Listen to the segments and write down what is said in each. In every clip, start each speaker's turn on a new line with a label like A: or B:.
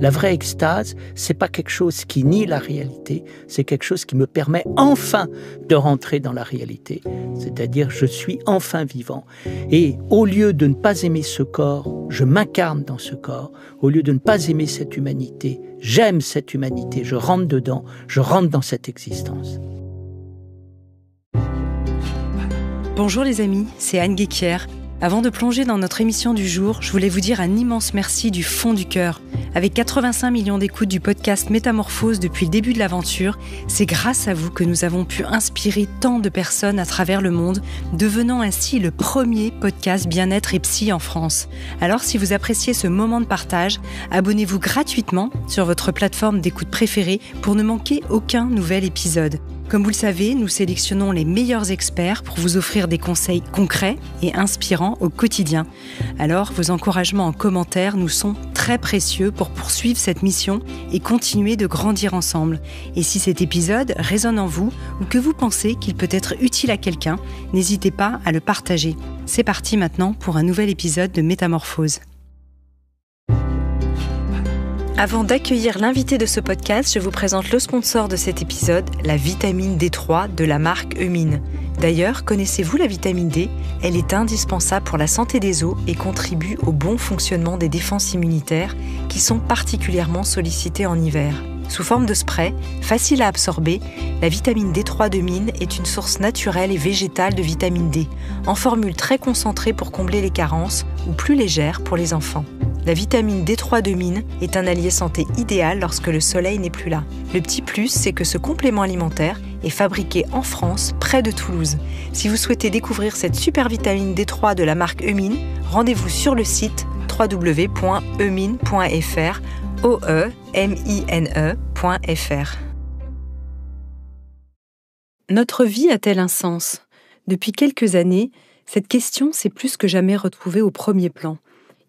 A: La vraie extase, c'est pas quelque chose qui nie la réalité, c'est quelque chose qui me permet enfin de rentrer dans la réalité. C'est-à-dire, je suis enfin vivant. Et au lieu de ne pas aimer ce corps, je m'incarne dans ce corps. Au lieu de ne pas aimer cette humanité, j'aime cette humanité, je rentre dedans, je rentre dans cette existence.
B: Bonjour les amis, c'est Anne Guéquière. Avant de plonger dans notre émission du jour, je voulais vous dire un immense merci du fond du cœur. Avec 85 millions d'écoutes du podcast Métamorphose depuis le début de l'aventure, c'est grâce à vous que nous avons pu inspirer tant de personnes à travers le monde, devenant ainsi le premier podcast bien-être et psy en France. Alors si vous appréciez ce moment de partage, abonnez-vous gratuitement sur votre plateforme d'écoute préférée pour ne manquer aucun nouvel épisode. Comme vous le savez, nous sélectionnons les meilleurs experts pour vous offrir des conseils concrets et inspirants au quotidien. Alors, vos encouragements en commentaire nous sont très précieux pour poursuivre cette mission et continuer de grandir ensemble. Et si cet épisode résonne en vous ou que vous pensez qu'il peut être utile à quelqu'un, n'hésitez pas à le partager. C'est parti maintenant pour un nouvel épisode de Métamorphose. Avant d'accueillir l'invité de ce podcast, je vous présente le sponsor de cet épisode, la vitamine D3 de la marque Eumine. D'ailleurs, connaissez-vous la vitamine D ? Elle est indispensable pour la santé des os et contribue au bon fonctionnement des défenses immunitaires qui sont particulièrement sollicitées en hiver. Sous forme de spray, facile à absorber, la vitamine D3 d'Eumine est une source naturelle et végétale de vitamine D, en formule très concentrée pour combler les carences ou plus légère pour les enfants. La vitamine D3 d'Eumine est un allié santé idéal lorsque le soleil n'est plus là. Le petit plus, c'est que ce complément alimentaire est fabriqué en France, près de Toulouse. Si vous souhaitez découvrir cette super vitamine D3 de la marque Eumine, rendez-vous sur le site www.eumine.fr, OEMINE.fr. Notre vie a-t-elle un sens ? Depuis quelques années, cette question s'est plus que jamais retrouvée au premier plan.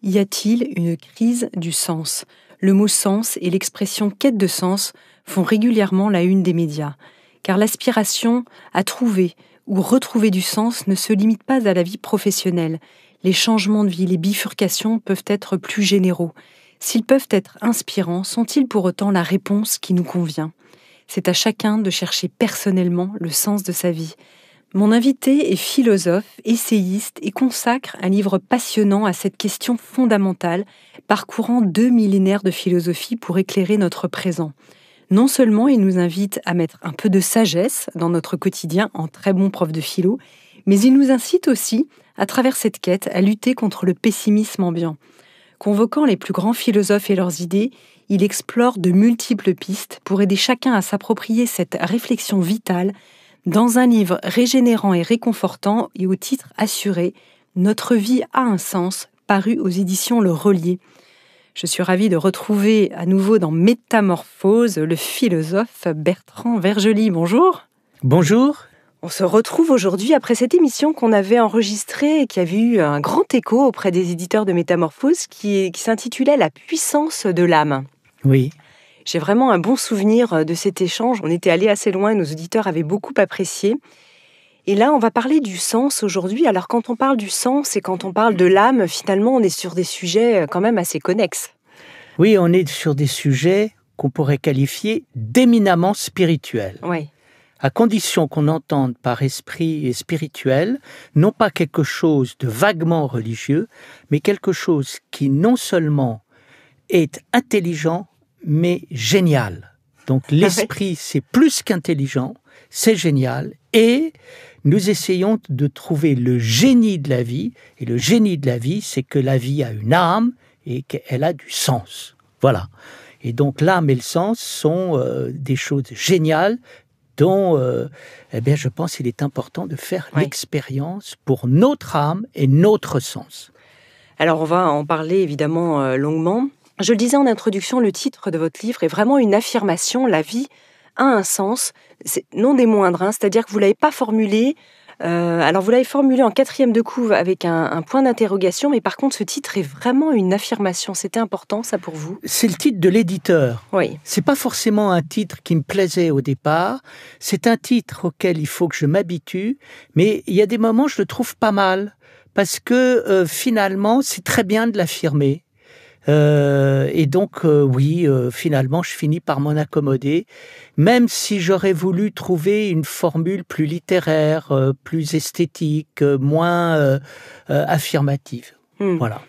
B: Y a-t-il une crise du sens ? Le mot sens et l'expression quête de sens font régulièrement la une des médias, car l'aspiration à trouver ou retrouver du sens ne se limite pas à la vie professionnelle. Les changements de vie, les bifurcations peuvent être plus généraux. S'ils peuvent être inspirants, sont-ils pour autant la réponse qui nous convient ? C'est à chacun de chercher personnellement le sens de sa vie. Mon invité est philosophe, essayiste et consacre un livre passionnant à cette question fondamentale, parcourant 2 millénaires de philosophie pour éclairer notre présent. Non seulement il nous invite à mettre un peu de sagesse dans notre quotidien en très bon prof de philo, mais il nous incite aussi, à travers cette quête, à lutter contre le pessimisme ambiant. Convoquant les plus grands philosophes et leurs idées, il explore de multiples pistes pour aider chacun à s'approprier cette réflexion vitale dans un livre régénérant et réconfortant et au titre assuré « Notre vie a un sens » paru aux éditions Le Relier. Je suis ravie de retrouver à nouveau dans Métamorphose le philosophe Bertrand Vergely. Bonjour.
A: Bonjour.
B: On se retrouve aujourd'hui après cette émission qu'on avait enregistrée et qui avait eu un grand écho auprès des éditeurs de Métamorphose qui s'intitulait « La puissance de l'âme ».
A: Oui.
B: J'ai vraiment un bon souvenir de cet échange. On était allés assez loin et nos auditeurs avaient beaucoup apprécié. Et là, on va parler du sens aujourd'hui. Alors, quand on parle du sens et quand on parle de l'âme, finalement, on est sur des sujets quand même assez connexes.
A: Oui, on est sur des sujets qu'on pourrait qualifier d'éminemment spirituels.
B: Oui.
A: À condition qu'on entende par esprit et spirituel, non pas quelque chose de vaguement religieux, mais quelque chose qui non seulement est intelligent, mais génial. Donc l'esprit, c'est plus qu'intelligent, c'est génial. Et nous essayons de trouver le génie de la vie. Et le génie de la vie, c'est que la vie a une âme et qu'elle a du sens. Voilà. Et donc l'âme et le sens sont des choses géniales dont je pense qu'il est important de faire l'expérience pour notre âme et notre sens.
B: Alors on va en parler évidemment longuement. Je le disais en introduction, le titre de votre livre est vraiment une affirmation. La vie a un sens, c'est non des moindres, c'est-à-dire que vous ne l'avez pas formulé. Alors vous l'avez formulé en 4e de couve avec un point d'interrogation, mais par contre ce titre est vraiment une affirmation. C'était important ça pour vous ?
A: C'est le titre de l'éditeur.
B: Oui.
A: C'est pas forcément un titre qui me plaisait au départ. C'est un titre auquel il faut que je m'habitue, mais il y a des moments je le trouve pas mal parce que finalement c'est très bien de l'affirmer. Et donc, oui, finalement, je finis par m'en accommoder, même si j'aurais voulu trouver une formule plus littéraire, plus esthétique, moins affirmative. Voilà.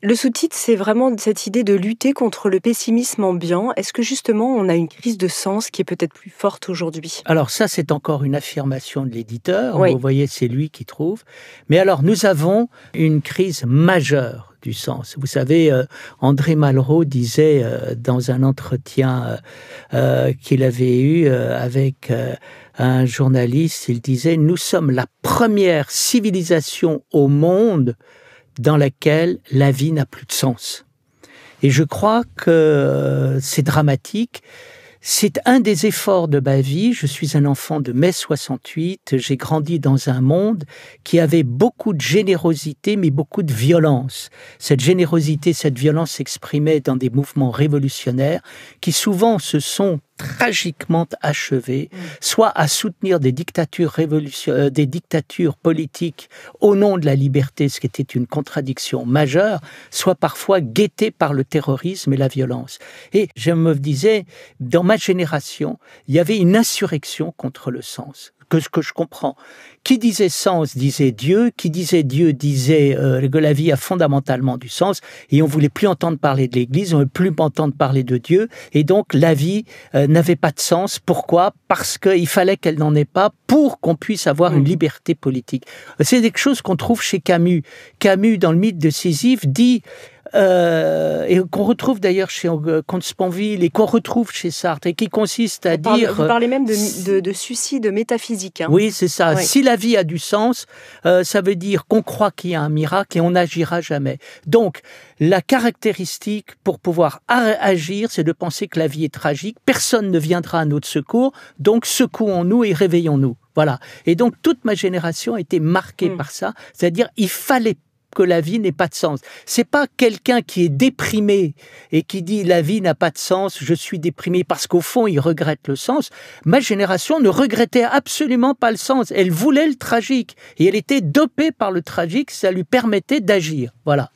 B: Le sous-titre, c'est vraiment cette idée de lutter contre le pessimisme ambiant. Est-ce que justement, on a une crise de sens qui est peut-être plus forte aujourd'hui?
A: Alors ça, c'est encore une affirmation de l'éditeur.
B: Oui.
A: Vous voyez, c'est lui qui trouve. Mais alors, nous avons une crise majeure du sens. Vous savez, André Malraux disait dans un entretien qu'il avait eu avec un journaliste, il disait « Nous sommes la première civilisation au monde dans laquelle la vie n'a plus de sens ». Et je crois que c'est dramatique. C'est un des efforts de ma vie. Je suis un enfant de mai 68. J'ai grandi dans un monde qui avait beaucoup de générosité, mais beaucoup de violence. Cette générosité, cette violence s'exprimait dans des mouvements révolutionnaires qui souvent se sont tragiquement achevés, soit à soutenir des dictatures politiques au nom de la liberté, ce qui était une contradiction majeure, soit parfois guettés par le terrorisme et la violence. Et je me disais, dans ma génération, il y avait une insurrection contre le sens, que je comprends. Qui disait sens disait Dieu, qui disait Dieu disait que la vie a fondamentalement du sens, et on voulait plus entendre parler de l'Église, on ne voulait plus entendre parler de Dieu, et donc la vie n'avait pas de sens. Pourquoi ? Parce qu'il fallait qu'elle n'en ait pas pour qu'on puisse avoir une liberté politique. C'est quelque chose qu'on trouve chez Camus. Camus, dans le mythe de Sisyphe, dit... et qu'on retrouve d'ailleurs chez Comte Sponville et qu'on retrouve chez Sartre et qui consiste à dire...
B: Vous parlez même de suicide métaphysique. Hein.
A: Oui, c'est ça.
B: Oui.
A: Si la vie a du sens, ça veut dire qu'on croit qu'il y a un miracle et on n'agira jamais. Donc, la caractéristique pour pouvoir agir, c'est de penser que la vie est tragique. Personne ne viendra à notre secours, donc secouons-nous et réveillons-nous. Voilà. Et donc, toute ma génération a été marquée par ça. C'est-à-dire, il fallait que la vie n'ait pas de sens. C'est pas quelqu'un qui est déprimé et qui dit la vie n'a pas de sens, je suis déprimé parce qu'au fond il regrette le sens. Ma génération ne regrettait absolument pas le sens. Elle voulait le tragique et elle était dopée par le tragique, ça lui permettait d'agir. Voilà.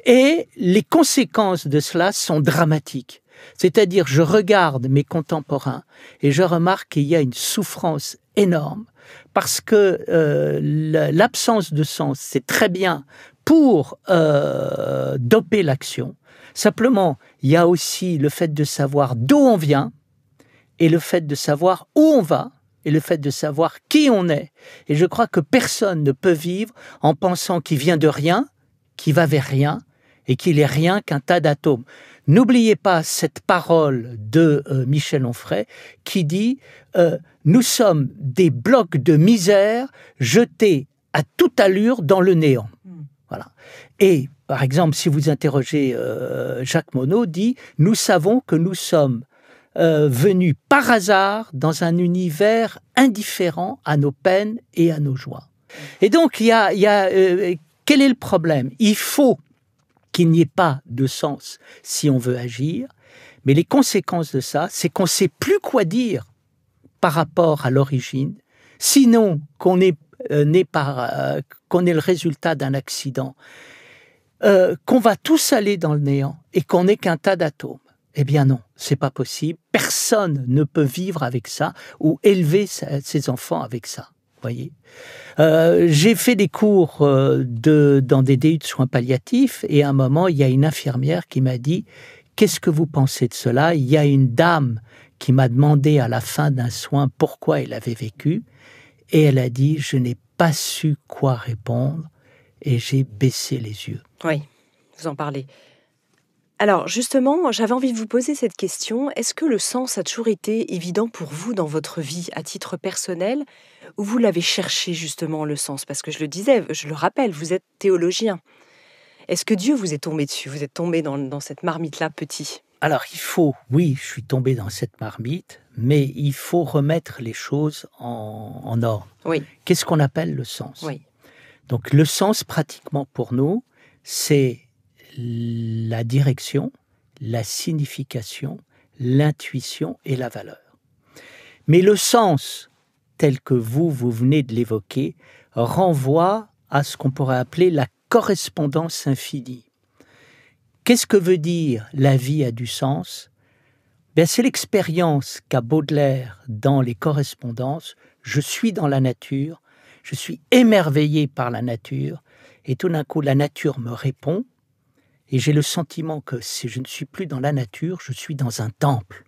A: Et les conséquences de cela sont dramatiques. C'est-à-dire, je regarde mes contemporains et je remarque qu'il y a une souffrance énorme parce que l'absence de sens, c'est très bien pour doper l'action. Simplement, il y a aussi le fait de savoir d'où on vient et le fait de savoir où on va et le fait de savoir qui on est. Et je crois que personne ne peut vivre en pensant qu'il vient de rien, qu'il va vers rien et qu'il est rien qu'un tas d'atomes. N'oubliez pas cette parole de Michel Onfray qui dit nous sommes des blocs de misère jetés à toute allure dans le néant. Voilà. Et par exemple, si vous interrogez Jacques Monod, dit nous savons que nous sommes venus par hasard dans un univers indifférent à nos peines et à nos joies. Et donc il y a quel est le problème ? Il faut qu'il n'y ait pas de sens si on veut agir, mais les conséquences de ça, c'est qu'on ne sait plus quoi dire par rapport à l'origine, sinon qu'on est le résultat d'un accident, qu'on va tous aller dans le néant et qu'on n'est qu'un tas d'atomes. Eh bien non, c'est pas possible. Personne ne peut vivre avec ça ou élever ses enfants avec ça. Voyez. J'ai fait des cours dans des DU de soins palliatifs et à un moment, il y a une infirmière qui m'a dit « Qu'est-ce que vous pensez de cela ?» Il y a une dame qui m'a demandé à la fin d'un soin pourquoi elle avait vécu et elle a dit « Je n'ai pas su quoi répondre et j'ai baissé les yeux. »
B: Oui, vous en parlez. Alors justement, j'avais envie de vous poser cette question. Est-ce que le sens a toujours été évident pour vous dans votre vie, à titre personnel, ou vous l'avez cherché justement le sens ? Parce que je le disais, je le rappelle, vous êtes théologien. Est-ce que Dieu vous est tombé dessus ? Vous êtes tombé dans cette marmite-là petit ?
A: Alors oui, je suis tombé dans cette marmite, mais il faut remettre les choses en ordre.
B: Oui.
A: Qu'est-ce qu'on appelle le sens ?
B: Oui.
A: Donc le sens, pratiquement pour nous, c'est la direction, la signification, l'intuition et la valeur. Mais le sens, tel que vous venez de l'évoquer, renvoie à ce qu'on pourrait appeler la correspondance infinie. Qu'est-ce que veut dire la vie a du sens? Bien, c'est l'expérience qu'a Baudelaire dans les correspondances. Je suis dans la nature, je suis émerveillé par la nature, et tout d'un coup, la nature me répond, et j'ai le sentiment que si je ne suis plus dans la nature, je suis dans un temple.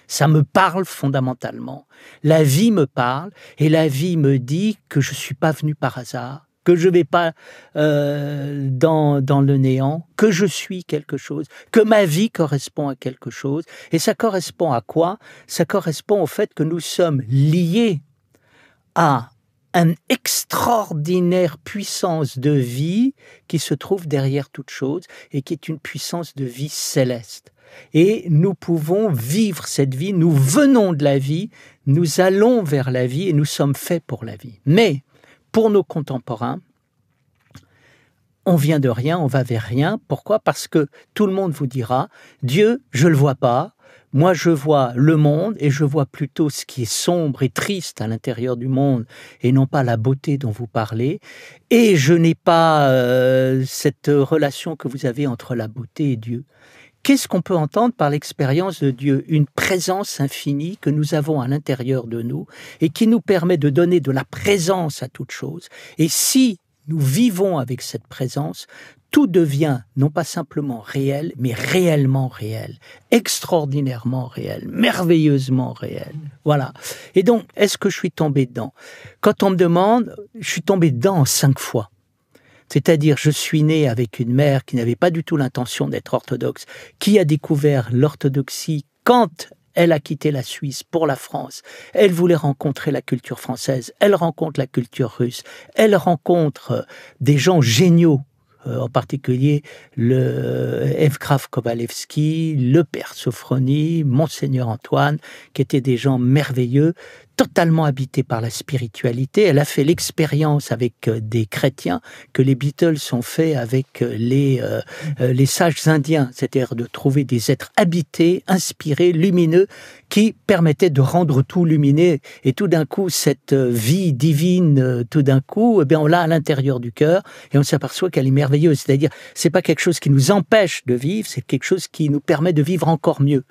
A: Ça me parle fondamentalement. La vie me parle, et la vie me dit que je ne suis pas venu par hasard, que je ne vais pas dans le néant, que je suis quelque chose, que ma vie correspond à quelque chose. Et ça correspond à quoi? Ça correspond au fait que nous sommes liés à une extraordinaire puissance de vie qui se trouve derrière toute chose et qui est une puissance de vie céleste. Et nous pouvons vivre cette vie, nous venons de la vie, nous allons vers la vie et nous sommes faits pour la vie. Mais pour nos contemporains, on vient de rien, on va vers rien. Pourquoi? Parce que tout le monde vous dira, Dieu, je ne le vois pas. Moi, je vois le monde et je vois plutôt ce qui est sombre et triste à l'intérieur du monde et non pas la beauté dont vous parlez. Et je n'ai pas cette relation que vous avez entre la beauté et Dieu. Qu'est-ce qu'on peut entendre par l'expérience de Dieu? Une présence infinie que nous avons à l'intérieur de nous et qui nous permet de donner de la présence à toute chose. Et si nous vivons avec cette présence, tout devient non pas simplement réel, mais réellement réel, extraordinairement réel, merveilleusement réel. Voilà. Et donc, est-ce que je suis tombé dedans? Quand on me demande, je suis tombé dedans 5 fois. C'est-à-dire, je suis né avec une mère qui n'avait pas du tout l'intention d'être orthodoxe, qui a découvert l'orthodoxie quand elle a quitté la Suisse pour la France. Elle voulait rencontrer la culture française, elle rencontre la culture russe, elle rencontre des gens géniaux, en particulier le Evgraf Kovalevski, le père Sophrony, Monseigneur Antoine, qui étaient des gens merveilleux, totalement habités par la spiritualité. Elle a fait l'expérience avec des chrétiens que les Beatles ont fait avec les sages indiens, c'est-à-dire de trouver des êtres habités, inspirés, lumineux, qui permettaient de rendre tout lumineux. Et tout d'un coup, cette vie divine, tout d'un coup, eh bien, on l'a à l'intérieur du cœur et on s'aperçoit qu'elle est merveilleuse. C'est-à-dire, c'est pas quelque chose qui nous empêche de vivre, c'est quelque chose qui nous permet de vivre encore mieux.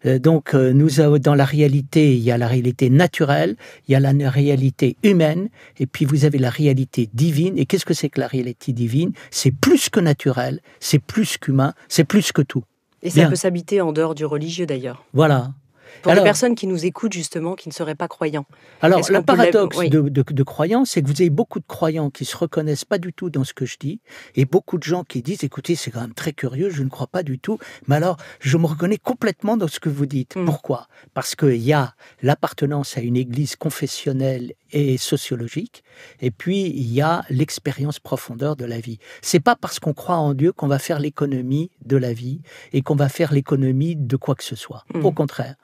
A: Donc, nous avons, dans la réalité, il y a la réalité naturelle, il y a la réalité humaine, et puis vous avez la réalité divine. Et qu'est-ce que c'est que la réalité divine? C'est plus que naturel, c'est plus qu'humain, c'est plus que tout.
B: Et ça peut s'habiter en dehors du religieux d'ailleurs.
A: Voilà.
B: Pour les personnes qui nous écoutent justement, qui ne seraient pas croyants.
A: Alors, le paradoxe de croyants, c'est que vous avez beaucoup de croyants qui ne se reconnaissent pas du tout dans ce que je dis, et beaucoup de gens qui disent, écoutez, c'est quand même très curieux, je ne crois pas du tout, mais alors, je me reconnais complètement dans ce que vous dites. Pourquoi? Parce qu'il y a l'appartenance à une église confessionnelle et sociologique, et puis il y a l'expérience profondeur de la vie. C'est pas parce qu'on croit en Dieu qu'on va faire l'économie de la vie, et qu'on va faire l'économie de quoi que ce soit. Au contraire.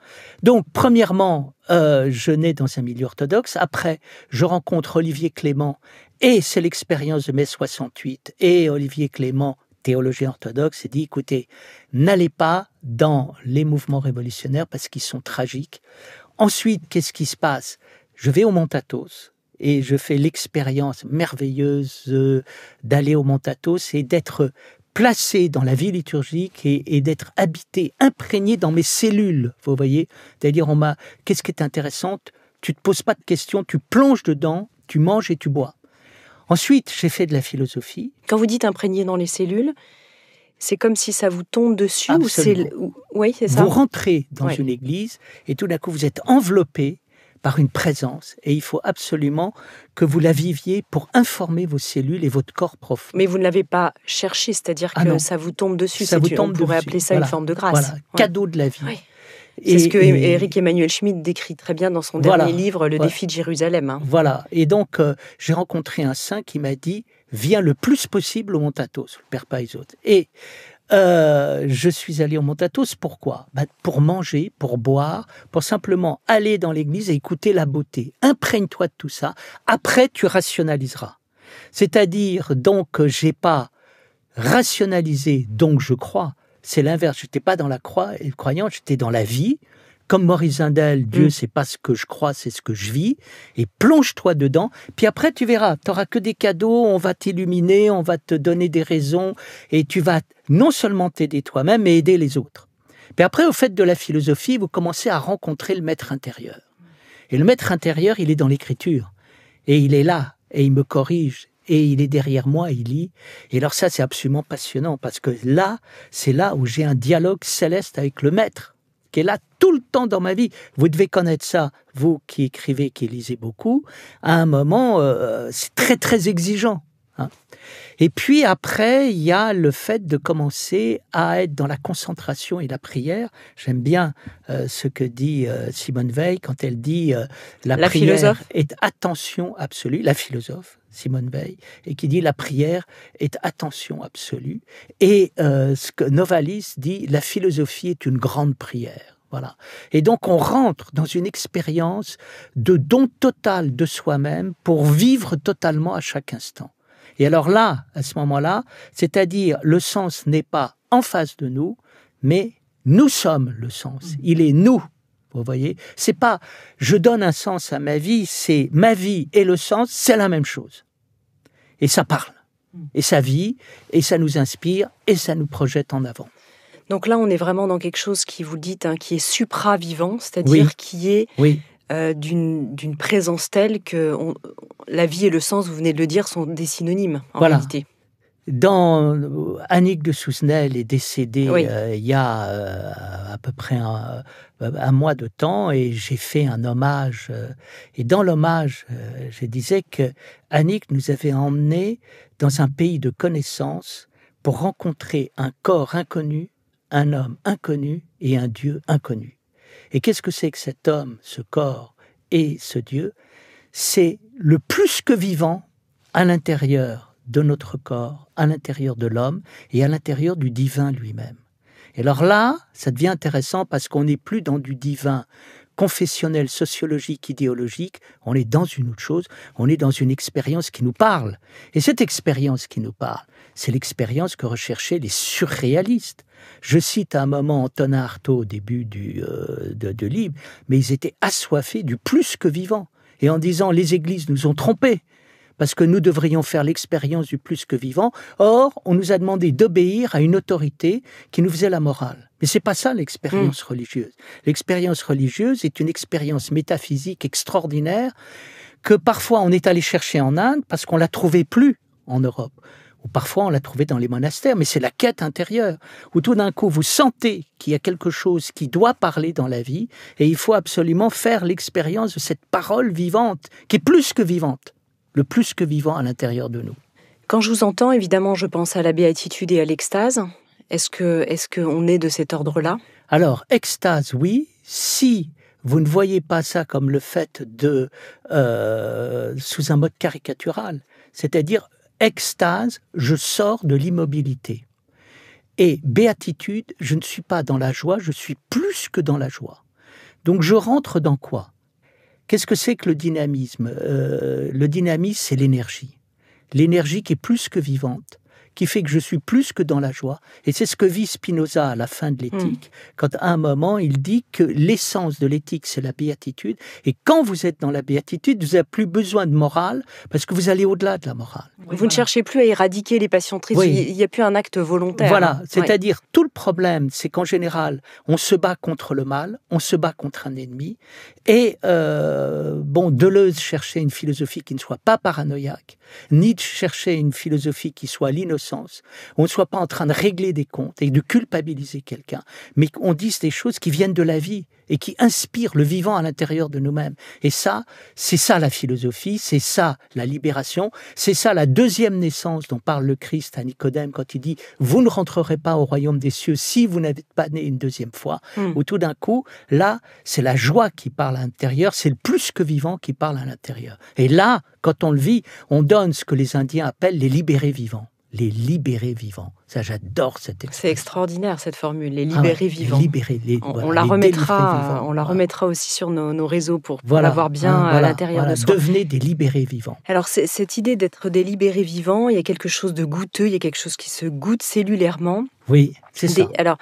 A: Donc, premièrement, je nais dans un milieu orthodoxe. Après, je rencontre Olivier Clément, et c'est l'expérience de mai 68. Et Olivier Clément, théologien orthodoxe, dit, écoutez, n'allez pas dans les mouvements révolutionnaires parce qu'ils sont tragiques. Ensuite, qu'est-ce qui se passe? Je vais au Mont Athos et je fais l'expérience merveilleuse d'aller au Mont Athos et d'être placé dans la vie liturgique et d'être habité, imprégné dans mes cellules, vous voyez. C'est-à-dire, qu'est-ce qui est intéressant? Tu ne te poses pas de questions, tu plonges dedans, tu manges et tu bois. Ensuite, j'ai fait de la philosophie.
B: Quand vous dites imprégné dans les cellules, c'est comme si ça vous tombe dessus? Oui, c'est ça.
A: Vous rentrez dans une église et tout d'un coup, vous êtes enveloppé par une présence, et il faut absolument que vous la viviez pour informer vos cellules et votre corps profond.
B: Mais vous ne l'avez pas cherché, c'est-à-dire que ça vous tombe dessus. On pourrait appeler ça une forme de grâce.
A: Voilà, cadeau de la vie.
B: Oui. C'est ce que Éric Emmanuel Schmitt décrit très bien dans son dernier livre, Le défi de Jérusalem.
A: Voilà, et donc j'ai rencontré un saint qui m'a dit « Viens le plus possible au Mont Athos, le Père Païzote ». Et je suis allé au Mont Athos, pourquoi? Pour manger, pour boire, pour simplement aller dans l'église et écouter la beauté. Imprègne-toi de tout ça, après tu rationaliseras. C'est-à-dire, donc, j'ai pas rationalisé, donc je crois. C'est l'inverse, je n'étais pas dans la croyance, j'étais dans la vie, comme Maurice Zindel, Dieu, c'est pas ce que je crois, c'est ce que je vis, et plonge-toi dedans, puis après tu verras, tu n'auras que des cadeaux, on va t'illuminer, on va te donner des raisons, et tu vas non seulement t'aider toi-même, mais aider les autres. Puis après, au fait de la philosophie, vous commencez à rencontrer le maître intérieur. Et le maître intérieur, il est dans l'écriture, et il est là, et il me corrige, et il est derrière moi, il lit. Et alors ça, c'est absolument passionnant, parce que là, c'est là où j'ai un dialogue céleste avec le maître, qui est là tout le temps dans ma vie. Vous devez connaître ça, vous qui écrivez, qui lisez beaucoup. À un moment, c'est très, très exigeant. Hein. Et puis après, il y a le fait de commencer à être dans la concentration et la prière. J'aime bien ce que dit Simone Veil quand elle dit la prière
B: philosophe
A: est attention absolue, la philosophe Simone Veil, et qui dit la prière est attention absolue. Et ce que Novalis dit, la philosophie est une grande prière. Voilà. Et donc on rentre dans une expérience de don total de soi-même pour vivre totalement à chaque instant. Et alors là, à ce moment-là, c'est-à-dire le sens n'est pas en face de nous, mais nous sommes le sens. Il est nous. Vous voyez, c'est pas je donne un sens à ma vie, c'est ma vie et le sens, c'est la même chose. Et ça parle, et ça vit, et ça nous inspire, et ça nous projette en avant.
B: Donc là, on est vraiment dans quelque chose qui, vous le dites, hein, qui est supra-vivant, c'est-à-dire qui est d'une présence telle que la vie et le sens, vous venez de le dire, sont des synonymes en réalité.
A: Annick de Souzenel est décédée il y a à peu près un mois de temps, et j'ai fait un hommage. Et dans l'hommage, je disais que Annick nous avait emmenés dans un pays de connaissance pour rencontrer un corps inconnu, un homme inconnu et un Dieu inconnu. Et qu'est-ce que c'est que cet homme, ce corps et ce Dieu? C'est le plus que vivant à l'intérieur de notre corps, à l'intérieur de l'homme et à l'intérieur du divin lui-même. Et alors là, ça devient intéressant parce qu'on n'est plus dans du divin confessionnel, sociologique, idéologique, on est dans une autre chose, on est dans une expérience qui nous parle. Et cette expérience qui nous parle, c'est l'expérience que recherchaient les surréalistes. Je cite à un moment Antonin Artaud au début de livre, mais ils étaient assoiffés du plus que vivant. Et en disant, les églises nous ont trompés, parce que nous devrions faire l'expérience du plus que vivant. Or, on nous a demandé d'obéir à une autorité qui nous faisait la morale. Mais c'est pas ça l'expérience religieuse. L'expérience religieuse est une expérience métaphysique extraordinaire que parfois on est allé chercher en Inde parce qu'on la trouvait plus en Europe. Ou parfois on l'a trouvée dans les monastères, mais c'est la quête intérieure, où tout d'un coup vous sentez qu'il y a quelque chose qui doit parler dans la vie, et il faut absolument faire l'expérience de cette parole vivante, qui est plus que vivante. Le plus que vivant à l'intérieur de nous.
B: Quand je vous entends, évidemment, je pense à la béatitude et à l'extase. Est-ce qu'on est de cet ordre-là? Alors,
A: extase, oui. Si vous ne voyez pas ça comme le fait de... sous un mode caricatural. C'est-à-dire, extase, je sors de l'immobilité. Et béatitude, je ne suis pas dans la joie, je suis plus que dans la joie. Donc, je rentre dans quoi ? Qu'est-ce que c'est que le dynamisme ? Le dynamisme, c'est l'énergie. L'énergie qui est plus que vivante, qui fait que je suis plus que dans la joie. Et c'est ce que vit Spinoza à la fin de l'éthique, quand à un moment, il dit que l'essence de l'éthique, c'est la béatitude. Et quand vous êtes dans la béatitude, vous n'avez plus besoin de morale, parce que vous allez au-delà de la morale.
B: Vous ne cherchez plus à éradiquer les passions tristes, il n'y a plus un acte volontaire.
A: Voilà, c'est-à-dire, tout le problème, c'est qu'en général, on se bat contre le mal, on se bat contre un ennemi. Et, Deleuze cherchait une philosophie qui ne soit pas paranoïaque, Nietzsche cherchait une philosophie qui soit l'innocence, on ne soit pas en train de régler des comptes et de culpabiliser quelqu'un, mais qu'on dise des choses qui viennent de la vie et qui inspirent le vivant à l'intérieur de nous-mêmes. Et ça, c'est ça la philosophie, c'est ça la libération, c'est ça la deuxième naissance dont parle le Christ à Nicodème quand il dit « Vous ne rentrerez pas au royaume des cieux si vous n'êtes pas né une deuxième fois », où tout d'un coup, là, c'est la joie qui parle à l'intérieur, c'est le plus que vivant qui parle à l'intérieur. Et là, quand on le vit, on donne ce que les Indiens appellent les libérés vivants. Les libérés vivants. Ça, j'adore cette expression.
B: C'est extraordinaire, cette formule, les libérés vivants.
A: On
B: la remettra aussi sur nos réseaux pour l'avoir bien à l'intérieur de soi.
A: Devenez des libérés vivants.
B: Alors, cette idée d'être des libérés vivants, il y a quelque chose de goûteux, il y a quelque chose qui se goûte cellulairement.
A: Oui, c'est ça.
B: Alors,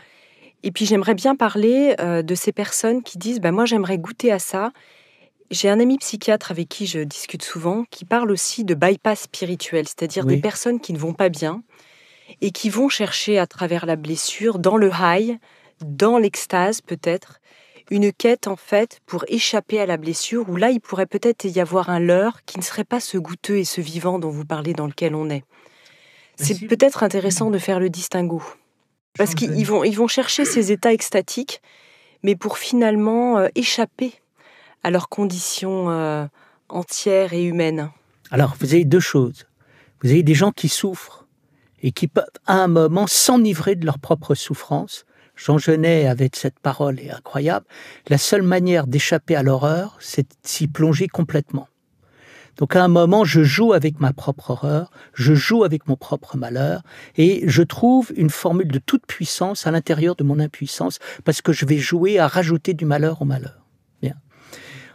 B: Et puis j'aimerais bien parler de ces personnes qui disent moi j'aimerais goûter à ça. J'ai un ami psychiatre avec qui je discute souvent qui parle aussi de bypass spirituel, c'est-à-dire des
A: Oui.
B: personnes qui ne vont pas bien et qui vont chercher à travers la blessure, dans le high, dans l'extase peut-être, une quête en fait pour échapper à la blessure où là il pourrait peut-être y avoir un leurre qui ne serait pas ce goûteux et ce vivant dont vous parlez dans lequel on est. C'est
A: Si-
B: peut-être intéressant de faire le distinguo. Parce qu'ils vont chercher ces états extatiques, mais pour finalement échapper à leurs conditions entières et humaines.
A: Alors, vous avez deux choses. Vous avez des gens qui souffrent et qui peuvent, à un moment, s'enivrer de leur propre souffrance. Jean Genet, avec cette parole, est incroyable. La seule manière d'échapper à l'horreur, c'est de s'y plonger complètement. Donc, à un moment, je joue avec ma propre horreur, je joue avec mon propre malheur, et je trouve une formule de toute puissance à l'intérieur de mon impuissance, parce que je vais jouer à rajouter du malheur au malheur. Bien.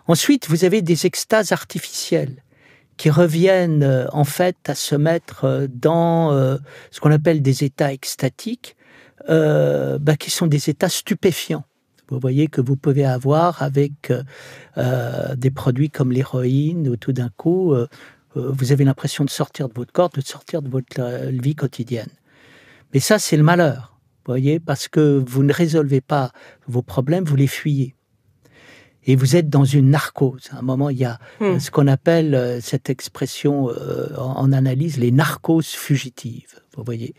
A: Ensuite, vous avez des extases artificielles qui reviennent en fait à se mettre dans ce qu'on appelle des états extatiques, qui sont des états stupéfiants. Vous voyez que vous pouvez avoir avec des produits comme l'héroïne, où tout d'un coup, vous avez l'impression de sortir de votre corps, de sortir de votre vie quotidienne. Mais ça, c'est le malheur, vous voyez, parce que vous ne résolvez pas vos problèmes, vous les fuyez. Et vous êtes dans une narcose. À un moment, il y a ce qu'on appelle, cette expression en analyse, les narcoses fugitives, vous voyez.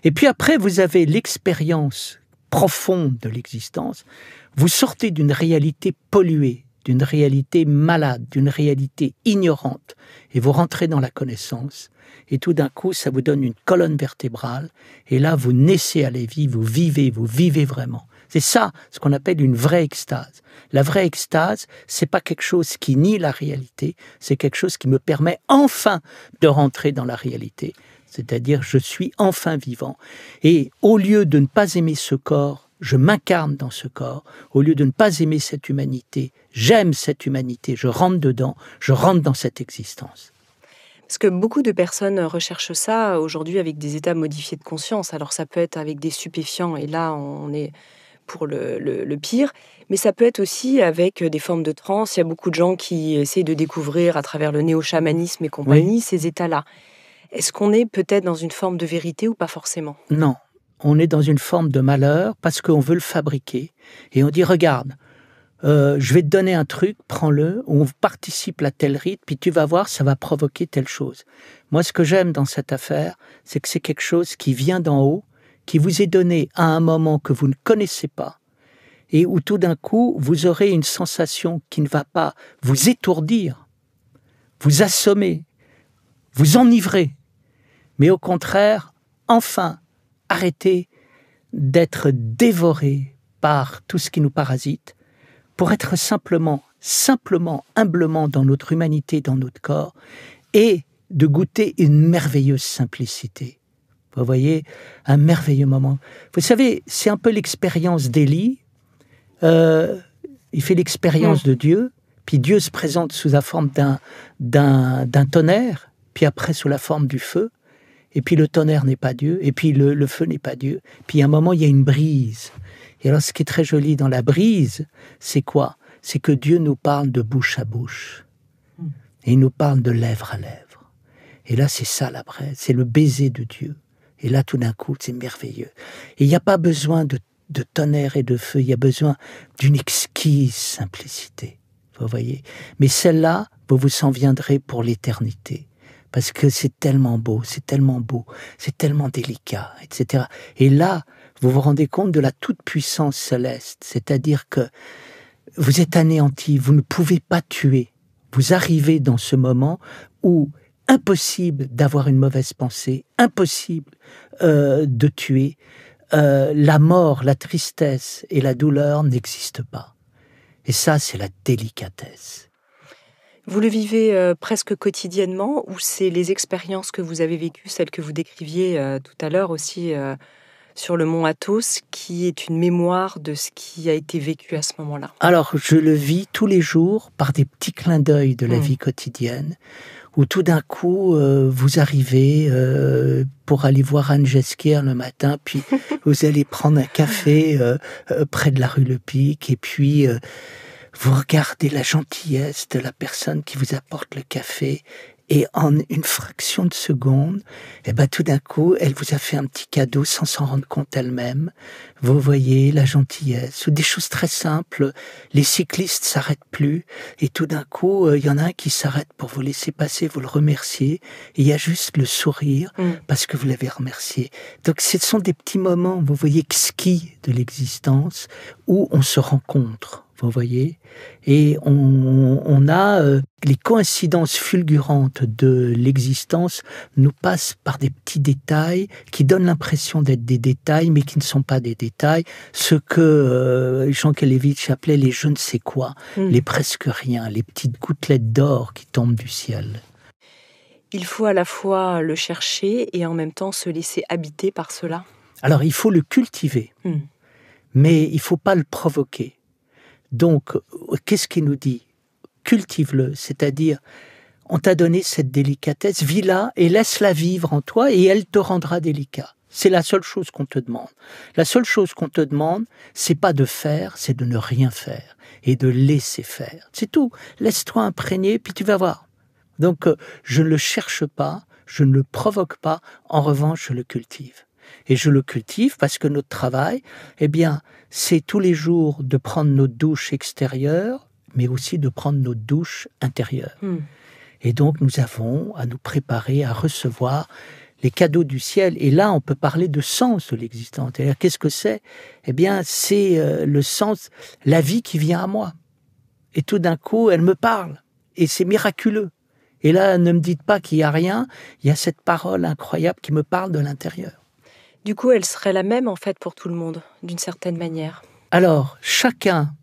A: Et puis après, vous avez l'expérience profonde de l'existence. Vous sortez d'une réalité polluée, d'une réalité malade, d'une réalité ignorante, et vous rentrez dans la connaissance. Et tout d'un coup, ça vous donne une colonne vertébrale. Et là, vous naissez à la vie, vous vivez vraiment. C'est ça, ce qu'on appelle une vraie extase. La vraie extase, c'est pas quelque chose qui nie la réalité, c'est quelque chose qui me permet enfin de rentrer dans la réalité. C'est-à-dire, je suis enfin vivant. Et au lieu de ne pas aimer ce corps, je m'incarne dans ce corps. Au lieu de ne pas aimer cette humanité, j'aime cette humanité, je rentre dedans, je rentre dans cette existence.
B: Parce que beaucoup de personnes recherchent ça aujourd'hui avec des états modifiés de conscience. Alors ça peut être avec des stupéfiants, et là on est pour le pire, mais ça peut être aussi avec des formes de transe. Il y a beaucoup de gens qui essayent de découvrir à travers le néo-chamanisme et compagnie ces états-là. Est-ce qu'on est peut-être dans une forme de vérité ou pas forcément ?
A: Non, on est dans une forme de malheur parce qu'on veut le fabriquer. Et on dit, regarde, je vais te donner un truc, prends-le, on participe à tel rite, puis tu vas voir, ça va provoquer telle chose. Moi, ce que j'aime dans cette affaire, c'est que c'est quelque chose qui vient d'en haut, qui vous est donné à un moment que vous ne connaissez pas, et où tout d'un coup, vous aurez une sensation qui ne va pas vous étourdir, vous assommer, vous enivrer, mais au contraire, enfin, arrêter d'être dévoré par tout ce qui nous parasite, pour être simplement, humblement dans notre humanité, dans notre corps, et de goûter une merveilleuse simplicité. Vous voyez, un merveilleux moment. Vous savez, c'est un peu l'expérience d'Élie. Il fait l'expérience de Dieu, puis Dieu se présente sous la forme d'un tonnerre, puis après sous la forme du feu, et puis le tonnerre n'est pas Dieu, et puis le feu n'est pas Dieu. Puis à un moment, il y a une brise. Et alors, ce qui est très joli dans la brise, c'est quoi ? C'est que Dieu nous parle de bouche à bouche. Et il nous parle de lèvre à lèvre. Et là, c'est ça la braise, c'est le baiser de Dieu. Et là, tout d'un coup, c'est merveilleux. Et il n'y a pas besoin de tonnerre et de feu, il y a besoin d'une exquise simplicité. Vous voyez ? Mais celle-là, vous vous en viendrez pour l'éternité. Parce que c'est tellement beau, c'est tellement beau, c'est tellement délicat, etc. Et là, vous vous rendez compte de la toute-puissance céleste, c'est-à-dire que vous êtes anéanti, vous ne pouvez pas tuer. Vous arrivez dans ce moment où impossible d'avoir une mauvaise pensée, impossible de tuer. La mort, la tristesse et la douleur n'existent pas. Et ça, c'est la délicatesse.
B: Vous le vivez presque quotidiennement, ou c'est les expériences que vous avez vécues, celles que vous décriviez tout à l'heure aussi sur le mont Athos, qui est une mémoire de ce qui a été vécu à ce moment-là ?
A: Alors, je le vis tous les jours par des petits clins d'œil de la vie quotidienne, où tout d'un coup, vous arrivez pour aller voir Anne Jesquière le matin, puis vous allez prendre un café près de la rue Le Pic, et puis vous regardez la gentillesse de la personne qui vous apporte le café, et en une fraction de seconde, tout d'un coup, elle vous a fait un petit cadeau sans s'en rendre compte elle-même. Vous voyez la gentillesse, ou des choses très simples. Les cyclistes s'arrêtent plus, et tout d'un coup, il y en a un qui s'arrête pour vous laisser passer, vous le remercier, et il y a juste le sourire parce que vous l'avez remercié. Donc ce sont des petits moments, vous voyez, exquis de l'existence, où on se rencontre. Vous voyez, et on a les coïncidences fulgurantes de l'existence nous passent par des petits détails qui donnent l'impression d'être des détails, mais qui ne sont pas des détails. Ce que Jean Kelevitch appelait les je ne sais quoi, les presque rien, les petites gouttelettes d'or qui tombent du ciel.
B: Il faut à la fois le chercher et en même temps se laisser habiter par cela.
A: Alors il faut le cultiver, mais il ne faut pas le provoquer. Donc, qu'est-ce qu'il nous dit ? Cultive-le, c'est-à-dire, on t'a donné cette délicatesse, vis-la et laisse-la vivre en toi et elle te rendra délicat. C'est la seule chose qu'on te demande. La seule chose qu'on te demande, c'est pas de faire, c'est de ne rien faire et de laisser faire. C'est tout. Laisse-toi imprégner, puis tu vas voir. Donc, je ne le cherche pas, je ne le provoque pas, en revanche, je le cultive. Et je le cultive parce que notre travail, c'est tous les jours de prendre notre douche extérieure, mais aussi de prendre notre douche intérieure. Et donc, nous avons à nous préparer à recevoir les cadeaux du ciel. Et là, on peut parler de sens de l'existence. C'est-à-dire, qu'est-ce que c'est ? C'est le sens, la vie qui vient à moi. Et tout d'un coup, elle me parle. Et c'est miraculeux. Et là, ne me dites pas qu'il n'y a rien. Il y a cette parole incroyable qui me parle de l'intérieur.
B: Du coup, elle serait la même, en fait, pour tout le monde, d'une certaine manière.
A: Alors, chacun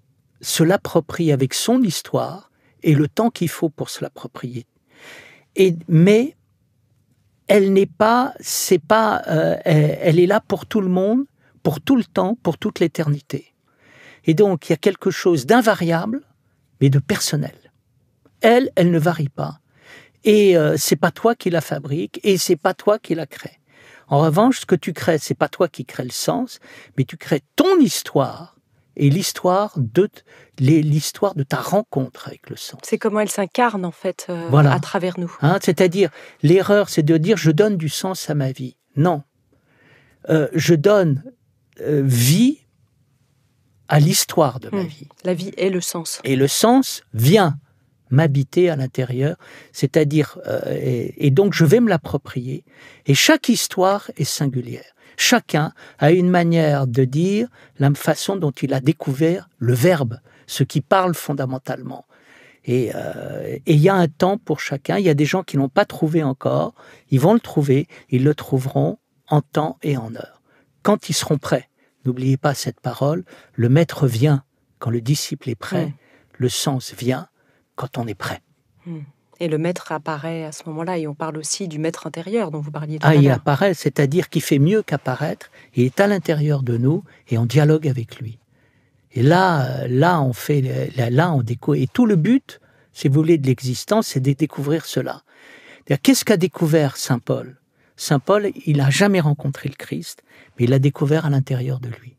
A: se l'approprie avec son histoire et le temps qu'il faut pour se l'approprier. Mais elle n'est pas, elle est là pour tout le monde, pour tout le temps, pour toute l'éternité. Et donc, il y a quelque chose d'invariable, mais de personnel. Elle ne varie pas. Et c'est pas toi qui la fabrique, et c'est pas toi qui la crée. En revanche, ce que tu crées, c'est pas toi qui crée le sens, mais tu crées ton histoire et l'histoire de ta rencontre avec le sens.
B: C'est comment elle s'incarne, en fait, à travers nous.
A: C'est-à-dire, l'erreur, c'est de dire « je donne du sens à ma vie ». Non. Je donne vie à l'histoire de ma vie.
B: La vie est le sens.
A: Et le sens vient m'habiter à l'intérieur, c'est-à-dire, et donc je vais me l'approprier, et chaque histoire est singulière. Chacun a une manière de dire la façon dont il a découvert le verbe, ce qui parle fondamentalement. Et il y a un temps pour chacun, il y a des gens qui n'ont pas trouvé encore, ils vont le trouver, ils le trouveront en temps et en heure. Quand ils seront prêts, n'oubliez pas cette parole, le maître vient quand le disciple est prêt, le sens vient quand on est prêt.
B: Et le maître apparaît à ce moment-là, et on parle aussi du maître intérieur dont vous parliez tout à l'heure.
A: Il apparaît, c'est-à-dire qu'il fait mieux qu'apparaître, il est à l'intérieur de nous et on dialogue avec lui. Et là on découvre. Et tout le but, si vous voulez, de l'existence, c'est de découvrir cela. Qu'est-ce qu'a découvert Saint Paul ? Saint Paul, il n'a jamais rencontré le Christ, mais il l'a découvert à l'intérieur de lui.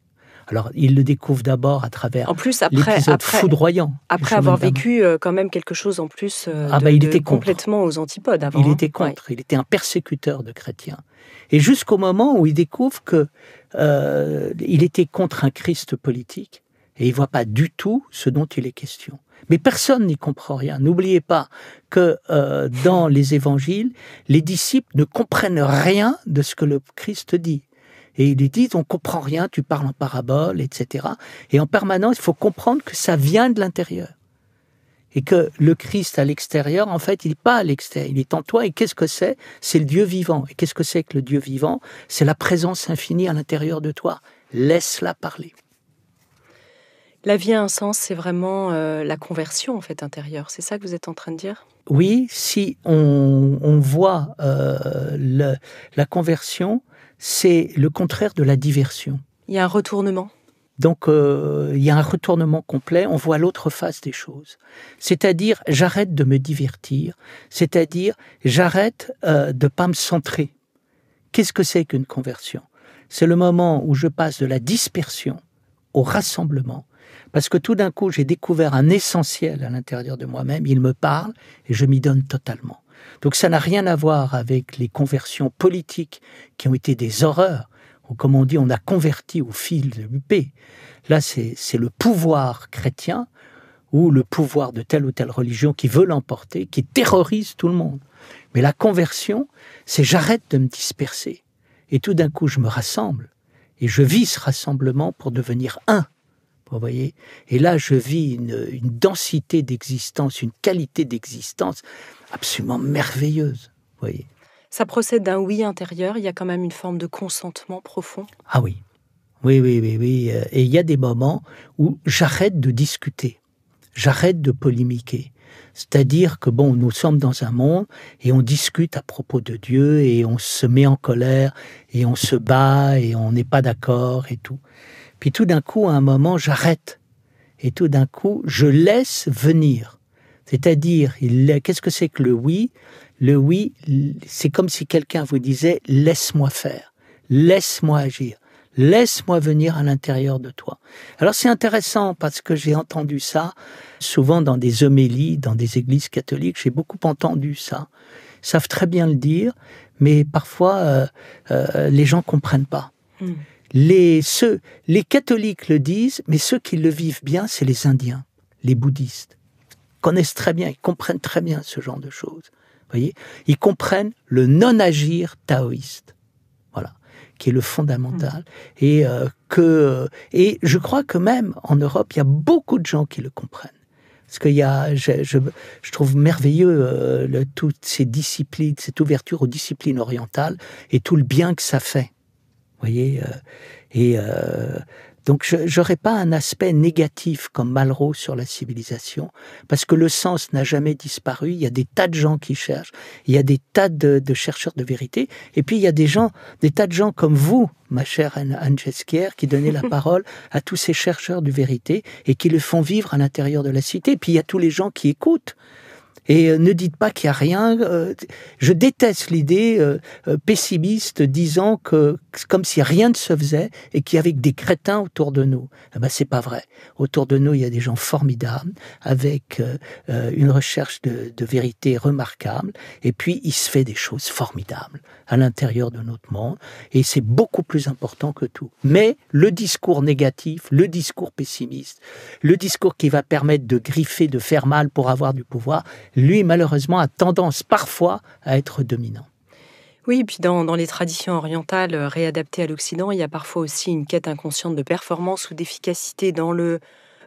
A: Alors, il le découvre d'abord à travers l'épisode foudroyant.
B: Après avoir vécu quand même quelque chose en plus
A: il était
B: complètement aux antipodes avant.
A: Il était contre, il était un persécuteur de chrétiens. Et jusqu'au moment où il découvre qu'il était contre un Christ politique, et il ne voit pas du tout ce dont il est question. Mais personne n'y comprend rien. N'oubliez pas que dans les évangiles, les disciples ne comprennent rien de ce que le Christ dit. Et ils lui disent, on ne comprend rien, tu parles en parabole, etc. Et en permanence, il faut comprendre que ça vient de l'intérieur. Et que le Christ à l'extérieur, en fait, il n'est pas à l'extérieur, il est en toi. Et qu'est-ce que c'est ? C'est le Dieu vivant. Et qu'est-ce que c'est que le Dieu vivant ? C'est la présence infinie à l'intérieur de toi. Laisse-la parler.
B: La vie a un sens, c'est vraiment la conversion, en fait, intérieure. C'est ça que vous êtes en train de dire ?
A: Oui, si on voit la conversion, c'est le contraire de la diversion.
B: Il y a un retournement.
A: Donc, il y a un retournement complet, on voit l'autre face des choses. C'est-à-dire, j'arrête de me divertir, c'est-à-dire, j'arrête de ne pas me centrer. Qu'est-ce que c'est qu'une conversion? C'est le moment où je passe de la dispersion au rassemblement, parce que tout d'un coup, j'ai découvert un essentiel à l'intérieur de moi-même, il me parle et je m'y donne totalement. Donc ça n'a rien à voir avec les conversions politiques qui ont été des horreurs, ou comme on dit, on a converti au fil de l'épée. Là, c'est le pouvoir chrétien ou le pouvoir de telle ou telle religion qui veut l'emporter, qui terrorise tout le monde. Mais la conversion, c'est j'arrête de me disperser. Et tout d'un coup, je me rassemble. Et je vis ce rassemblement pour devenir un. Vous voyez ? Et là, je vis une densité d'existence, une qualité d'existence absolument merveilleuse. Vous voyez ?
B: Ça procède d'un oui intérieur, il y a quand même une forme de consentement profond.
A: Ah oui. Oui. Et il y a des moments où j'arrête de discuter. J'arrête de polémiquer. C'est-à-dire que nous sommes dans un monde et on discute à propos de Dieu et on se met en colère et on se bat et on n'est pas d'accord et tout. Puis tout d'un coup, à un moment, j'arrête. Et tout d'un coup, je laisse venir. C'est-à-dire, qu'est-ce que c'est que le oui? Le oui, c'est comme si quelqu'un vous disait « laisse-moi faire, laisse-moi agir, laisse-moi venir à l'intérieur de toi ». Alors c'est intéressant parce que j'ai entendu ça souvent dans des homélies, dans des églises catholiques, j'ai beaucoup entendu ça. Ils savent très bien le dire, mais parfois les gens ne comprennent pas. Les catholiques le disent, mais ceux qui le vivent bien, c'est les Indiens, les bouddhistes. Ils connaissent très bien, ils comprennent très bien ce genre de choses. Voyez, ils comprennent le non-agir taoïste, voilà, qui est le fondamental. Et je crois que même en Europe, il y a beaucoup de gens qui le comprennent. Parce qu'il y a, je trouve merveilleux toutes ces disciplines, cette ouverture aux disciplines orientales et tout le bien que ça fait. Vous voyez, donc je n'aurais pas un aspect négatif comme Malraux sur la civilisation, parce que le sens n'a jamais disparu, il y a des tas de gens qui cherchent, il y a des tas de chercheurs de vérité, et puis il y a des tas de gens comme vous, ma chère Anne Jesquière, qui donnez la parole à tous ces chercheurs de vérité, et qui le font vivre à l'intérieur de la cité, et puis il y a tous les gens qui écoutent. Et ne dites pas qu'il n'y a rien. Je déteste l'idée pessimiste disant que c'est comme si rien ne se faisait et qu'il y avait que des crétins autour de nous. Eh ben, c'est pas vrai. Autour de nous, il y a des gens formidables avec une recherche de vérité remarquable. Et puis, il se fait des choses formidables à l'intérieur de notre monde. Et c'est beaucoup plus important que tout. Mais le discours négatif, le discours pessimiste, le discours qui va permettre de griffer, de faire mal pour avoir du pouvoir, lui, malheureusement, a tendance parfois à être dominant.
B: Oui, et puis dans les traditions orientales réadaptées à l'Occident, il y a parfois aussi une quête inconsciente de performance ou d'efficacité dans le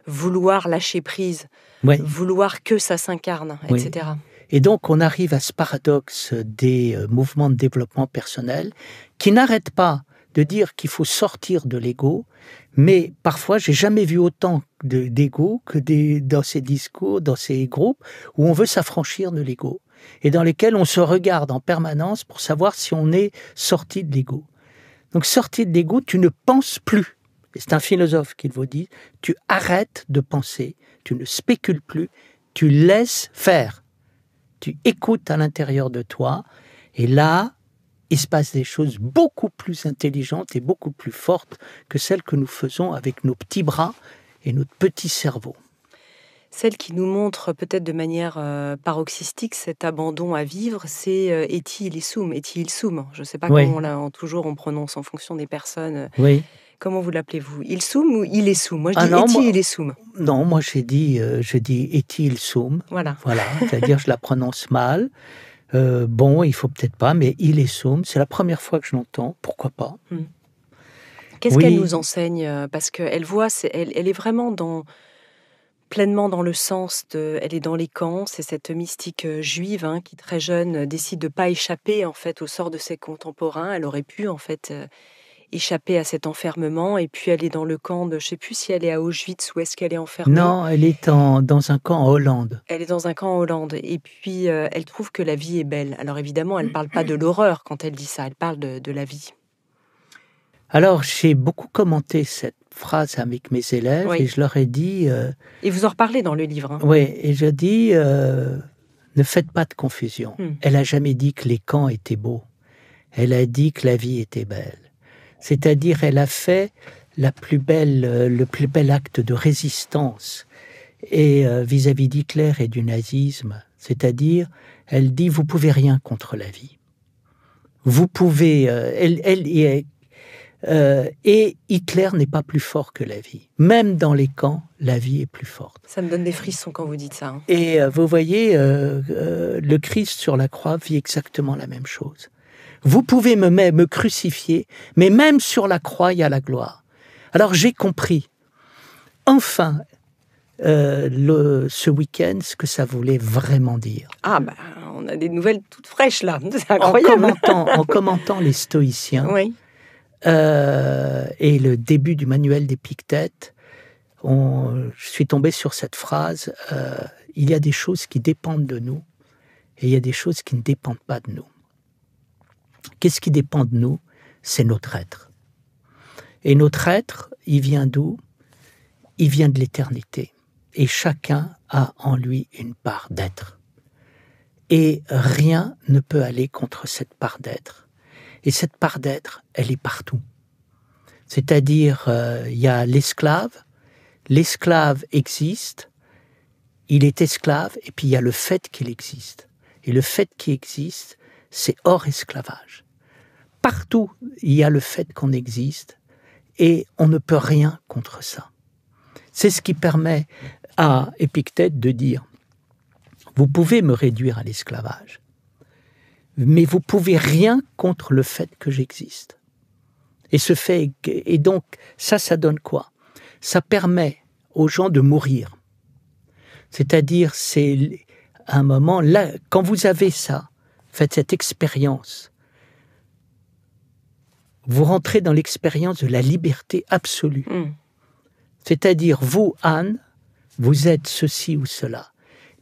B: vouloir lâcher prise, vouloir que ça s'incarne, etc.
A: Et donc, on arrive à ce paradoxe des mouvements de développement personnel qui n'arrêtent pas de dire qu'il faut sortir de l'ego, mais parfois, j'ai jamais vu autant d'ego que dans ces discours, dans ces groupes où on veut s'affranchir de l'ego et dans lesquels on se regarde en permanence pour savoir si on est sorti de l'ego. Donc, sorti de l'ego, tu ne penses plus. Et c'est un philosophe qui le dit, tu arrêtes de penser, tu ne spécules plus, tu laisses faire. Tu écoutes à l'intérieur de toi et là, il se passe des choses beaucoup plus intelligentes et beaucoup plus fortes que celles que nous faisons avec nos petits bras et notre petit cerveau.
B: Celle qui nous montre peut-être de manière paroxystique cet abandon à vivre, c'est Eti Ilsum. Eti Ilsum. Je ne sais pas comment on prononce en fonction des personnes.
A: Oui.
B: Comment vous l'appelez-vous? Ilsum ou Ilesum? Moi, je dis Eti Ilsum.
A: Non, moi, je dis Eti Ilsum. Voilà, c'est-à-dire je la prononce mal. Il faut peut-être pas, mais Ilesum, c'est la première fois que je l'entends. Pourquoi pas?
B: Qu'est-ce qu'elle nous enseigne? Parce qu'elle elle est vraiment pleinement dans le sens elle est dans les camps, c'est cette mystique juive qui très jeune décide de pas échapper en fait au sort de ses contemporains. Elle aurait pu en fait échapper à cet enfermement et puis elle est dans le camp de, je sais plus si elle est à Auschwitz ou est-ce qu'elle est enfermée.
A: Non, elle est dans un camp en Hollande.
B: Elle est dans un camp en Hollande et puis elle trouve que la vie est belle. Alors évidemment, elle parle pas de l'horreur quand elle dit ça, elle parle de la vie.
A: Alors j'ai beaucoup commenté cette phrase avec mes élèves
B: Oui.
A: et je leur ai dit...
B: Et vous en reparlez dans le livre. Hein.
A: Oui, et je dis, ne faites pas de confusion. Elle n'a jamais dit que les camps étaient beaux. Elle a dit que la vie était belle. C'est-à-dire, elle a fait le plus bel acte de résistance et vis-à-vis d'Hitler et du nazisme. C'est-à-dire, elle dit, vous pouvez rien contre la vie. Vous pouvez... et Hitler n'est pas plus fort que la vie. Même dans les camps, la vie est plus forte.
B: Ça me donne des frissons quand vous dites ça. Hein.
A: Et vous voyez, le Christ sur la croix vit exactement la même chose. Vous pouvez me crucifier, mais même sur la croix, il y a la gloire. Alors j'ai compris, enfin, ce week-end, ce que ça voulait vraiment dire.
B: Ah, bah, on a des nouvelles toutes fraîches là, c'est incroyable.
A: En commentant les stoïciens,
B: oui.
A: Et le début du manuel d'Épictète, je suis tombé sur cette phrase, il y a des choses qui dépendent de nous, et il y a des choses qui ne dépendent pas de nous. Qu'est-ce qui dépend de nous? C'est notre être. Et notre être, il vient d'où? Il vient de l'éternité. Et chacun a en lui une part d'être. Et rien ne peut aller contre cette part d'être. Et cette part d'être, elle est partout. C'est-à-dire, il y a l'esclave. L'esclave existe, il est esclave, et puis il y a le fait qu'il existe. Et le fait qui existe, c'est hors esclavage. Partout, il y a le fait qu'on existe, et on ne peut rien contre ça. C'est ce qui permet à Épictète de dire « Vous pouvez me réduire à l'esclavage, mais vous pouvez rien contre le fait que j'existe. » Et donc, ça donne quoi? Ça permet aux gens de mourir. C'est-à-dire, c'est un moment, là, quand vous avez ça, faites cette expérience, vous rentrez dans l'expérience de la liberté absolue. C'est-à-dire, vous, Anne, vous êtes ceci ou cela.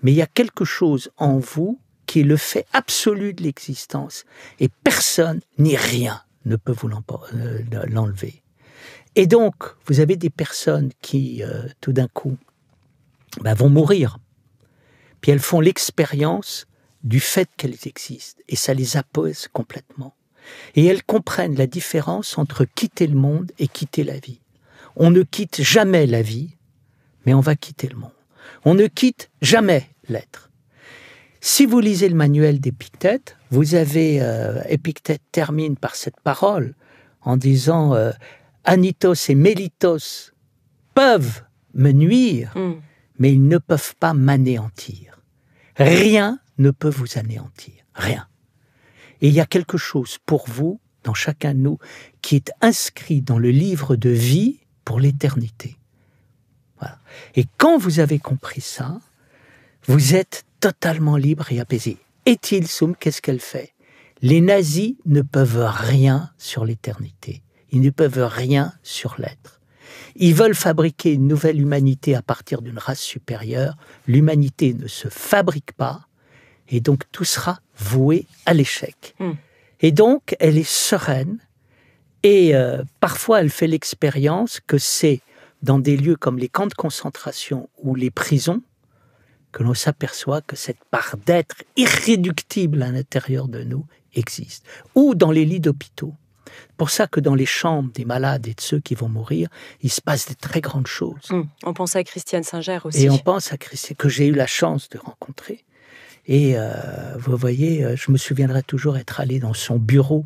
A: Mais il y a quelque chose en vous qui est le fait absolu de l'existence. Et personne ni rien ne peut vous l'enlever. Et donc, vous avez des personnes qui, tout d'un coup, vont mourir. Puis elles font l'expérience du fait qu'elles existent. Et ça les apaise complètement. Et elles comprennent la différence entre quitter le monde et quitter la vie. On ne quitte jamais la vie, mais on va quitter le monde. On ne quitte jamais l'être. Si vous lisez le manuel d'Épictète, vous avez, Épictète termine par cette parole en disant Anitos et Mélitos peuvent me nuire, mais ils ne peuvent pas m'anéantir. Rien ne peut vous anéantir, rien. Et il y a quelque chose pour vous, dans chacun de nous, qui est inscrit dans le livre de vie pour l'éternité. Voilà. Et quand vous avez compris ça, vous êtes totalement libre et apaisé. Et Tilsum, qu'est-ce qu'elle fait? Les nazis ne peuvent rien sur l'éternité. Ils ne peuvent rien sur l'être. Ils veulent fabriquer une nouvelle humanité à partir d'une race supérieure. L'humanité ne se fabrique pas, et donc tout sera voué à l'échec. Et donc, elle est sereine, et parfois elle fait l'expérience que c'est dans des lieux comme les camps de concentration ou les prisons que l'on s'aperçoit que cette part d'être irréductible à l'intérieur de nous existe. Ou dans les lits d'hôpitaux. C'est pour ça que dans les chambres des malades et de ceux qui vont mourir, il se passe des très grandes choses.
B: On pense à Christiane Singer aussi.
A: Et on pense à Christiane, que j'ai eu la chance de rencontrer. Et vous voyez, je me souviendrai toujours être allé dans son bureau,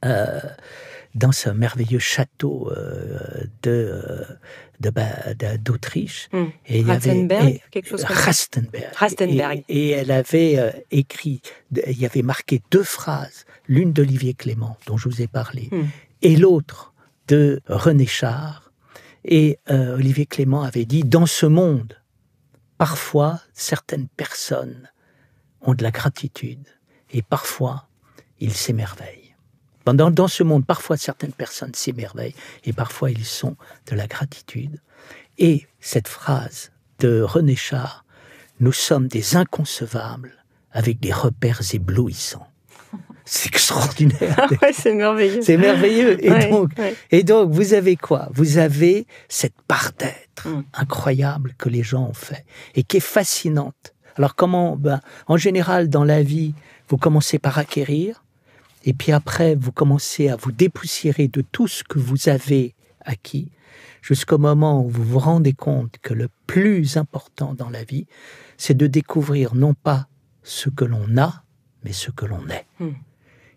A: dans ce merveilleux château d'Autriche. Et
B: Rastenberg, quelque chose comme ça.
A: Rastenberg. Et elle avait écrit, il y avait marqué 2 phrases, l'une d'Olivier Clément, dont je vous ai parlé, et l'autre de René Char. Et Olivier Clément avait dit, dans ce monde, parfois, certaines personnes ont de la gratitude, et parfois, ils s'émerveillent. Dans ce monde, parfois certaines personnes s'émerveillent et parfois ils sont de la gratitude. Et cette phrase de René Char, nous sommes des inconcevables avec des repères éblouissants. C'est extraordinaire.
B: Ah ouais, c'est merveilleux.
A: C'est merveilleux.
B: Ouais.
A: Et donc, vous avez quoi? Vous avez cette part d'être incroyable que les gens ont fait et qui est fascinante. Alors comment? En général, dans la vie, vous commencez par acquérir et puis après, vous commencez à vous dépoussiérer de tout ce que vous avez acquis jusqu'au moment où vous vous rendez compte que le plus important dans la vie, c'est de découvrir non pas ce que l'on a, mais ce que l'on est.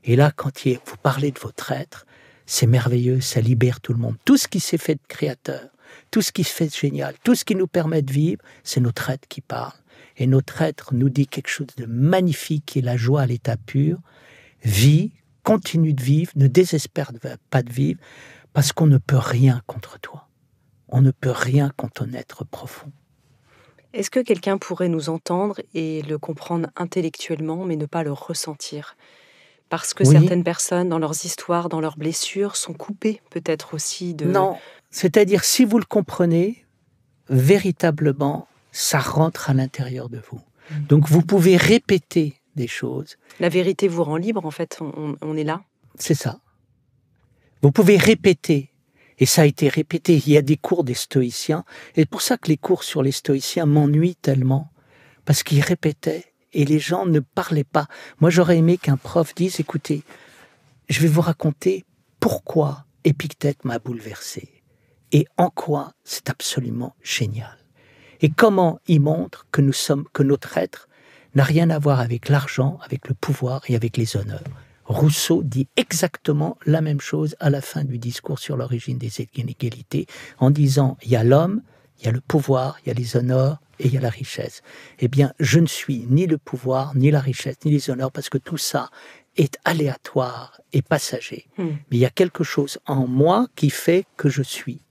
A: Et là, quand vous parlez de votre être, c'est merveilleux, ça libère tout le monde. Tout ce qui s'est fait de créateur, tout ce qui se fait de génial, tout ce qui nous permet de vivre, c'est notre être qui parle. Et notre être nous dit quelque chose de magnifique, qui est la joie à l'état pur. Vis, continue de vivre, ne désespère pas de vivre, parce qu'on ne peut rien contre toi. On ne peut rien contre ton être profond.
B: Est-ce que quelqu'un pourrait nous entendre et le comprendre intellectuellement, mais ne pas le ressentir? Parce que certaines personnes, dans leurs histoires, dans leurs blessures, sont coupées peut-être aussi de...
A: Non, c'est-à-dire si vous le comprenez, véritablement, ça rentre à l'intérieur de vous. Donc vous pouvez répéter des choses.
B: La vérité vous rend libre, en fait, on est là.
A: C'est ça. Vous pouvez répéter, et ça a été répété. Il y a des cours des stoïciens, et c'est pour ça que les cours sur les stoïciens m'ennuient tellement, parce qu'ils répétaient, et les gens ne parlaient pas. Moi, j'aurais aimé qu'un prof dise, écoutez, je vais vous raconter pourquoi Épictète m'a bouleversé, et en quoi c'est absolument génial. Et comment il montre que notre être n'a rien à voir avec l'argent, avec le pouvoir et avec les honneurs. Rousseau dit exactement la même chose à la fin du discours sur l'origine des inégalités, en disant, il y a l'homme, il y a le pouvoir, il y a les honneurs et il y a la richesse. Eh bien, je ne suis ni le pouvoir, ni la richesse, ni les honneurs, parce que tout ça est aléatoire et passager. Mais il y a quelque chose en moi qui fait que je suis.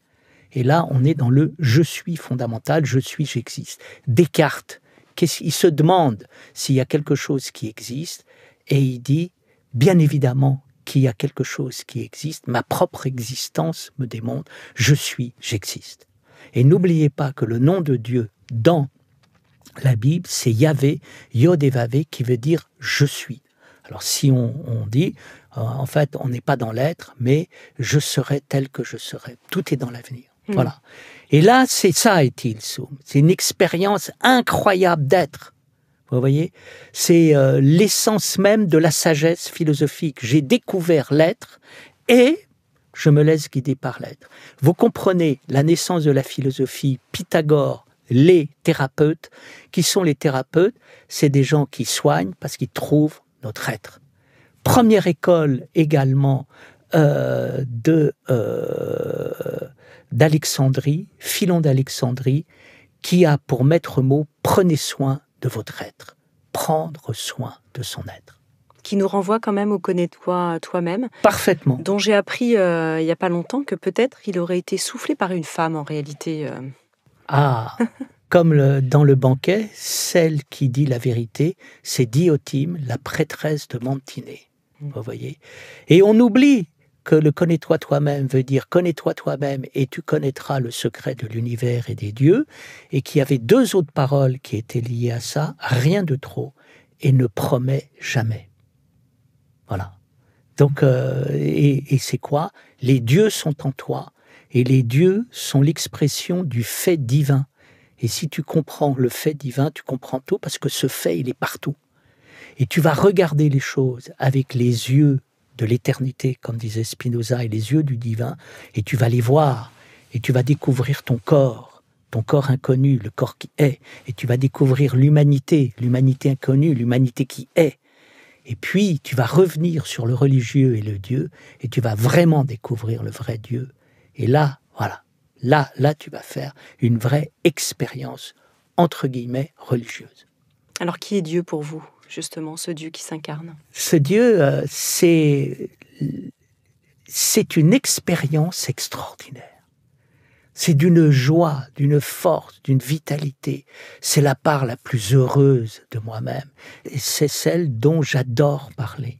A: Et là, on est dans le « je suis » fondamental, « je suis, j'existe ». Descartes, il se demande s'il y a quelque chose qui existe, et il dit, bien évidemment qu'il y a quelque chose qui existe, ma propre existence me démontre, je suis, j'existe. Et n'oubliez pas que le nom de Dieu dans la Bible, c'est Yahvé, Yod et Vavé, qui veut dire « je suis ». Alors si on dit, en fait, on n'est pas dans l'être, mais je serai tel que je serai. Tout est dans l'avenir. Voilà. Et là, c'est ça, est-il soum. C'est une expérience incroyable d'être. Vous voyez, c'est l'essence même de la sagesse philosophique. J'ai découvert l'être et je me laisse guider par l'être. Vous comprenez la naissance de la philosophie, Pythagore, les thérapeutes. Qui sont les thérapeutes? C'est des gens qui soignent parce qu'ils trouvent notre être. Première école également d'Alexandrie, Philon d'Alexandrie, qui a pour maître mot « prenez soin de votre être », prendre soin de son être.
B: Qui nous renvoie quand même au « connais-toi toi-même ».
A: Parfaitement.
B: Dont j'ai appris il n'y a pas longtemps que peut-être il aurait été soufflé par une femme en réalité.
A: Ah, comme dans le banquet, celle qui dit la vérité, c'est Diotime, la prêtresse de Mantinée. Vous voyez? Et on oublie que le « connais-toi toi-même » veut dire « connais-toi toi-même et tu connaîtras le secret de l'univers et des dieux », et qu'il y avait deux autres paroles qui étaient liées à ça, « rien de trop et ne promets jamais ». Voilà. Donc, et c'est quoi? Les dieux sont en toi, et les dieux sont l'expression du fait divin. Et si tu comprends le fait divin, tu comprends tout, parce que ce fait, il est partout. Et tu vas regarder les choses avec les yeux de l'éternité, comme disait Spinoza, et les yeux du divin, et tu vas les voir, et tu vas découvrir ton corps inconnu, le corps qui est, et tu vas découvrir l'humanité inconnue, l'humanité qui est. Et puis, tu vas revenir sur le religieux et le Dieu, et tu vas vraiment découvrir le vrai Dieu. Et là, voilà, là, tu vas faire une vraie expérience, entre guillemets, religieuse.
B: Alors, qui est Dieu pour vous, justement, ce Dieu qui s'incarne?
A: Ce Dieu, c'est une expérience extraordinaire. C'est d'une joie, d'une force, d'une vitalité. C'est la part la plus heureuse de moi-même. Et c'est celle dont j'adore parler.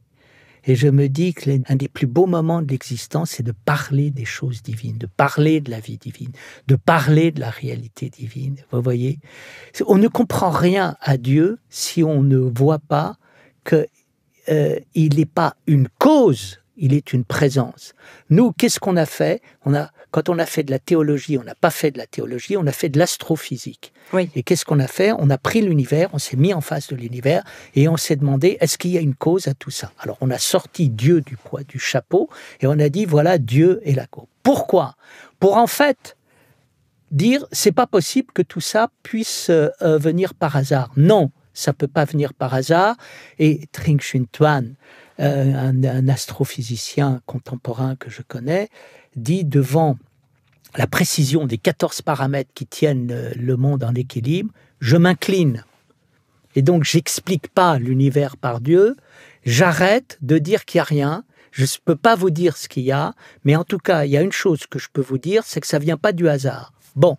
A: Et je me dis que l'un des plus beaux moments de l'existence, c'est de parler des choses divines, de parler de la vie divine, de parler de la réalité divine. Vous voyez? On ne comprend rien à Dieu si on ne voit pas que il n'est pas une cause, il est une présence. Nous, qu'est-ce qu'on a fait? Quand on a fait de la théologie, on n'a pas fait de la théologie, on a fait de l'astrophysique.
B: Oui.
A: Et qu'est-ce qu'on a fait? On a pris l'univers, on s'est mis en face de l'univers et on s'est demandé, est-ce qu'il y a une cause à tout ça? Alors on a sorti Dieu du chapeau et on a dit, voilà, Dieu est la cause. Pourquoi? Pour en fait dire, c'est pas possible que tout ça puisse venir par hasard. Non, ça peut pas venir par hasard. Et Trinh Xuân Tuan, un astrophysicien contemporain que je connais, dit devant la précision des 14 paramètres qui tiennent le monde en équilibre, je m'incline. Et donc, j'explique pas l'univers par Dieu, j'arrête de dire qu'il n'y a rien, je ne peux pas vous dire ce qu'il y a, mais en tout cas, il y a une chose que je peux vous dire, c'est que ça ne vient pas du hasard. Bon,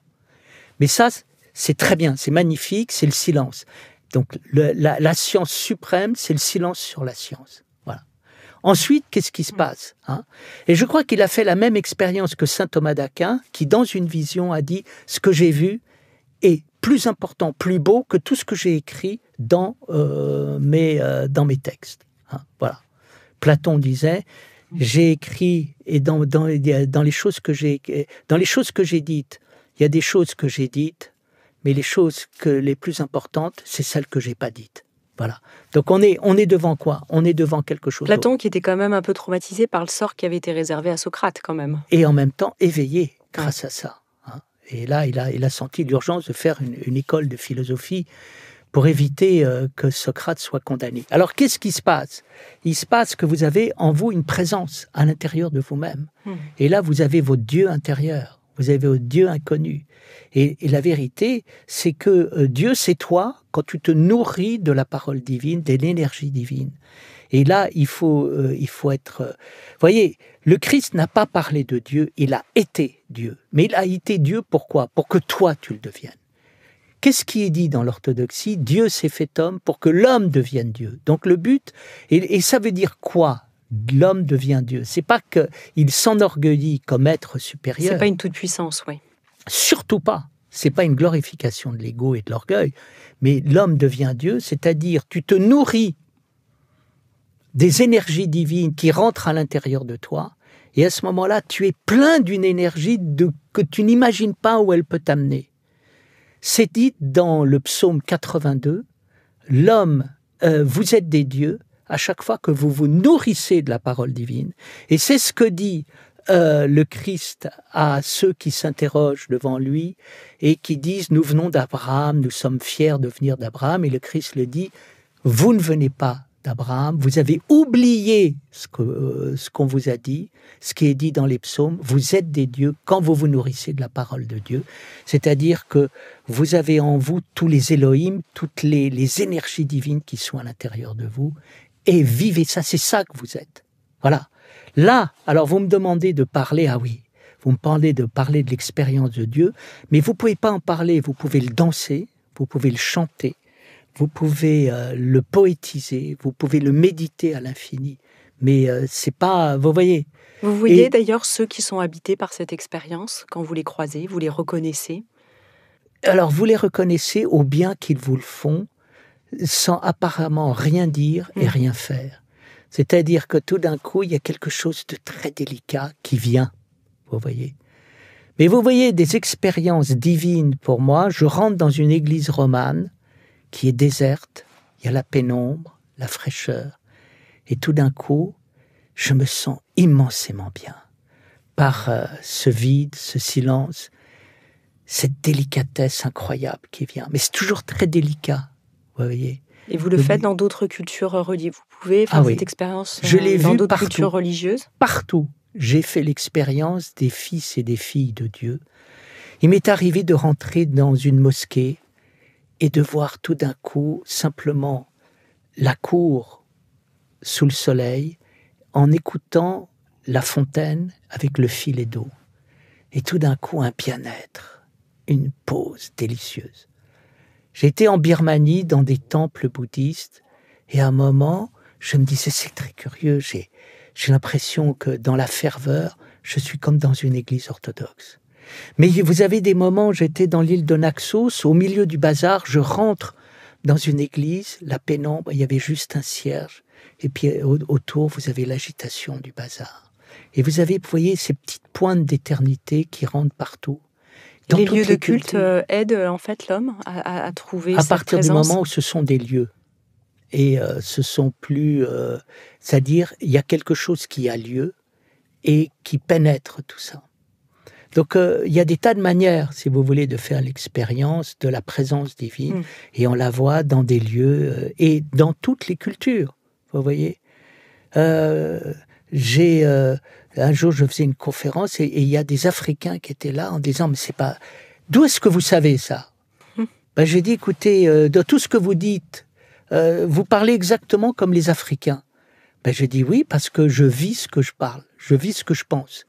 A: mais ça, c'est très bien, c'est magnifique, c'est le silence. Donc, la science suprême, c'est le silence sur la science. Voilà. Ensuite, qu'est-ce qui se passe, hein? Et je crois qu'il a fait la même expérience que saint Thomas d'Aquin, qui, dans une vision, a dit « ce que j'ai vu est plus important, plus beau que tout ce que j'ai écrit dans mes textes. Hein, » Voilà. Platon disait « j'ai écrit, et dans les choses que j'ai dites, il y a des choses que j'ai dites, mais les choses les plus importantes, c'est celles que j'ai pas dites. » Voilà. Donc on est devant quoi? On est devant quelque chose.
B: Platon qui était quand même un peu traumatisé par le sort qui avait été réservé à Socrate quand même.
A: Et en même temps éveillé grâce à ça. Hein. Et là, il a senti l'urgence de faire une école de philosophie pour éviter que Socrate soit condamné. Alors qu'est-ce qui se passe? Il se passe que vous avez en vous une présence à l'intérieur de vous-même. Et là, vous avez votre Dieu intérieur. Vous avez votre Dieu inconnu. Et la vérité, c'est que Dieu, c'est toi quand tu te nourris de la parole divine, de l'énergie divine. Et là, il faut être... Vous voyez, le Christ n'a pas parlé de Dieu, il a été Dieu. Mais il a été Dieu pourquoi? Pour que toi, tu le deviennes. Qu'est-ce qui est dit dans l'orthodoxie? Dieu s'est fait homme pour que l'homme devienne Dieu. Donc le but, et ça veut dire quoi? L'homme devient Dieu. C'est pas qu'il s'enorgueillit comme être supérieur.
B: C'est pas une toute-puissance, oui.
A: Surtout pas. C'est pas une glorification de l'ego et de l'orgueil. Mais l'homme devient Dieu, c'est-à-dire tu te nourris des énergies divines qui rentrent à l'intérieur de toi. Et à ce moment-là, tu es plein d'une énergie que tu n'imagines pas où elle peut t'amener. C'est dit dans le psaume 82, l'homme, vous êtes des dieux à chaque fois que vous vous nourrissez de la parole divine. Et c'est ce que dit le Christ à ceux qui s'interrogent devant lui et qui disent « Nous venons d'Abraham, nous sommes fiers de venir d'Abraham ». Et le Christ le dit « Vous ne venez pas d'Abraham, vous avez oublié ce qu'on vous a dit, ce qui est dit dans les psaumes, vous êtes des dieux quand vous vous nourrissez de la parole de Dieu. » C'est-à-dire que vous avez en vous tous les Elohim, toutes les énergies divines qui sont à l'intérieur de vous, et vivez ça, c'est ça que vous êtes. Voilà. Là, alors vous me demandez de parler, ah oui, vous me parlez de l'expérience de Dieu, mais vous ne pouvez pas en parler, vous pouvez le danser, vous pouvez le chanter, vous pouvez le poétiser, vous pouvez le méditer à l'infini, mais c'est pas, vous voyez.
B: Vous voyez d'ailleurs ceux qui sont habités par cette expérience, quand vous les croisez, vous les reconnaissez?
A: Alors vous les reconnaissez au bien qu'ils vous le font, sans apparemment rien dire et rien faire. C'est-à-dire que tout d'un coup, il y a quelque chose de très délicat qui vient, vous voyez. Mais vous voyez, des expériences divines pour moi, je rentre dans une église romane qui est déserte, il y a la pénombre, la fraîcheur, et tout d'un coup, je me sens immensément bien par ce vide, ce silence, cette délicatesse incroyable qui vient. Mais c'est toujours très délicat, vous voyez.
B: Et vous le faites dans d'autres cultures religieuses? Vous pouvez faire cette expérience dans d'autres cultures religieuses?
A: Partout. J'ai fait l'expérience des fils et des filles de Dieu. Il m'est arrivé de rentrer dans une mosquée et de voir tout d'un coup simplement la cour sous le soleil en écoutant la fontaine avec le filet d'eau. Et tout d'un coup, un bien-être, une pause délicieuse. J'ai été en Birmanie dans des temples bouddhistes et à un moment, je me disais, c'est très curieux, j'ai l'impression que dans la ferveur, je suis comme dans une église orthodoxe. Mais vous avez des moments, j'étais dans l'île de Naxos, au milieu du bazar, je rentre dans une église, la pénombre, il y avait juste un cierge. Et puis autour, vous avez l'agitation du bazar. Et vous avez, vous voyez, ces petites pointes d'éternité qui rentrent partout.
B: Dans les lieux de culte aident en fait l'homme à trouver cette présence. À
A: partir du moment où ce sont des lieux. Et ce sont plus... c'est-à-dire, il y a quelque chose qui a lieu et qui pénètre tout ça. Donc, il y a des tas de manières, si vous voulez, de faire l'expérience de la présence divine. Et on la voit dans des lieux et dans toutes les cultures, vous voyez. Un jour, je faisais une conférence et il y a des Africains qui étaient là en disant « Mais c'est pas... D'où est-ce que vous savez ça ?» J'ai dit « Écoutez, de tout ce que vous dites, vous parlez exactement comme les Africains. » Je dis « Oui, parce que je vis ce que je parle, je vis ce que je pense. »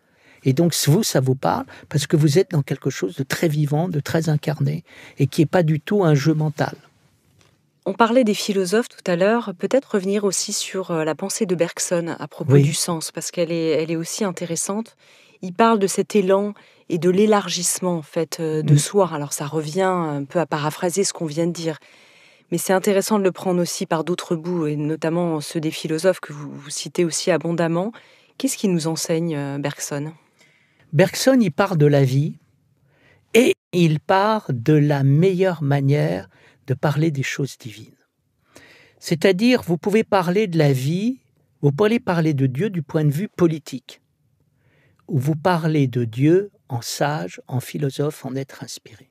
A: Et donc, vous, ça vous parle parce que vous êtes dans quelque chose de très vivant, de très incarné, et qui n'est pas du tout un jeu mental.
B: On parlait des philosophes tout à l'heure, peut-être revenir aussi sur la pensée de Bergson à propos du sens, parce qu'elle est aussi intéressante. Il parle de cet élan et de l'élargissement en fait, de soi. Alors ça revient un peu à paraphraser ce qu'on vient de dire. Mais c'est intéressant de le prendre aussi par d'autres bouts, et notamment ceux des philosophes que vous citez aussi abondamment. Qu'est-ce qui nous enseigne Bergson ?
A: Bergson, il part de la vie et il part de la meilleure manière de parler des choses divines. C'est-à-dire, vous pouvez parler de la vie, vous pouvez parler de Dieu du point de vue politique, ou vous parlez de Dieu en sage, en philosophe, en être inspiré.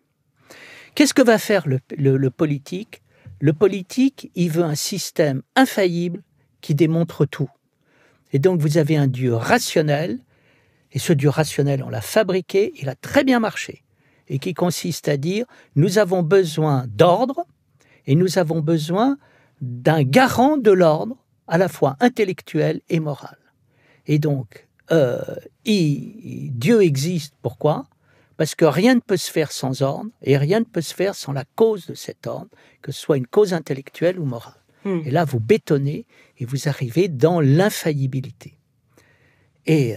A: Qu'est-ce que va faire le politique ? Le politique, il veut un système infaillible qui démontre tout. Et donc, vous avez un Dieu rationnel, et ce Dieu rationnel, on l'a fabriqué, il a très bien marché, et qui consiste à dire, nous avons besoin d'ordre, et nous avons besoin d'un garant de l'ordre, à la fois intellectuel et moral. Et donc, Dieu existe, pourquoi ? Parce que rien ne peut se faire sans ordre, et rien ne peut se faire sans la cause de cet ordre, que ce soit une cause intellectuelle ou morale. Et là, vous bétonnez, et vous arrivez dans l'infaillibilité. Et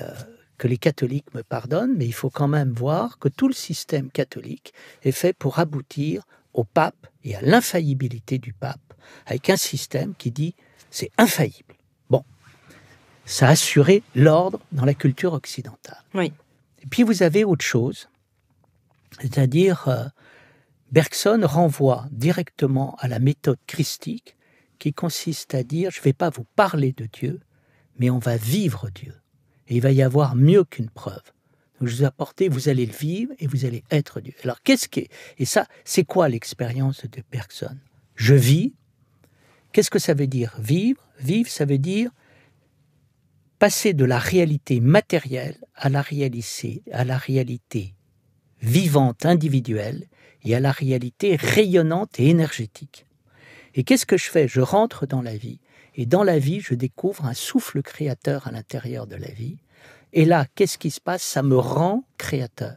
A: que les catholiques me pardonnent, mais il faut quand même voir que tout le système catholique est fait pour aboutir au pape et à l'infaillibilité du pape, avec un système qui dit c'est infaillible. Bon, ça a assuré l'ordre dans la culture occidentale.
B: Oui.
A: Et puis vous avez autre chose, c'est-à-dire Bergson renvoie directement à la méthode christique qui consiste à dire je ne vais pas vous parler de Dieu, mais on va vivre Dieu. Et il va y avoir mieux qu'une preuve. Donc je vous apporte, vous allez le vivre et vous allez être Dieu. Alors et ça, c'est quoi l'expérience de Bergson ? Je vis. Qu'est-ce que ça veut dire vivre ? Vivre, ça veut dire passer de la réalité matérielle à la réalité vivante, individuelle, et à la réalité rayonnante et énergétique. Et qu'est-ce que je fais ? Je rentre dans la vie. Et dans la vie, je découvre un souffle créateur à l'intérieur de la vie. Et là, qu'est-ce qui se passe ? Ça me rend créateur.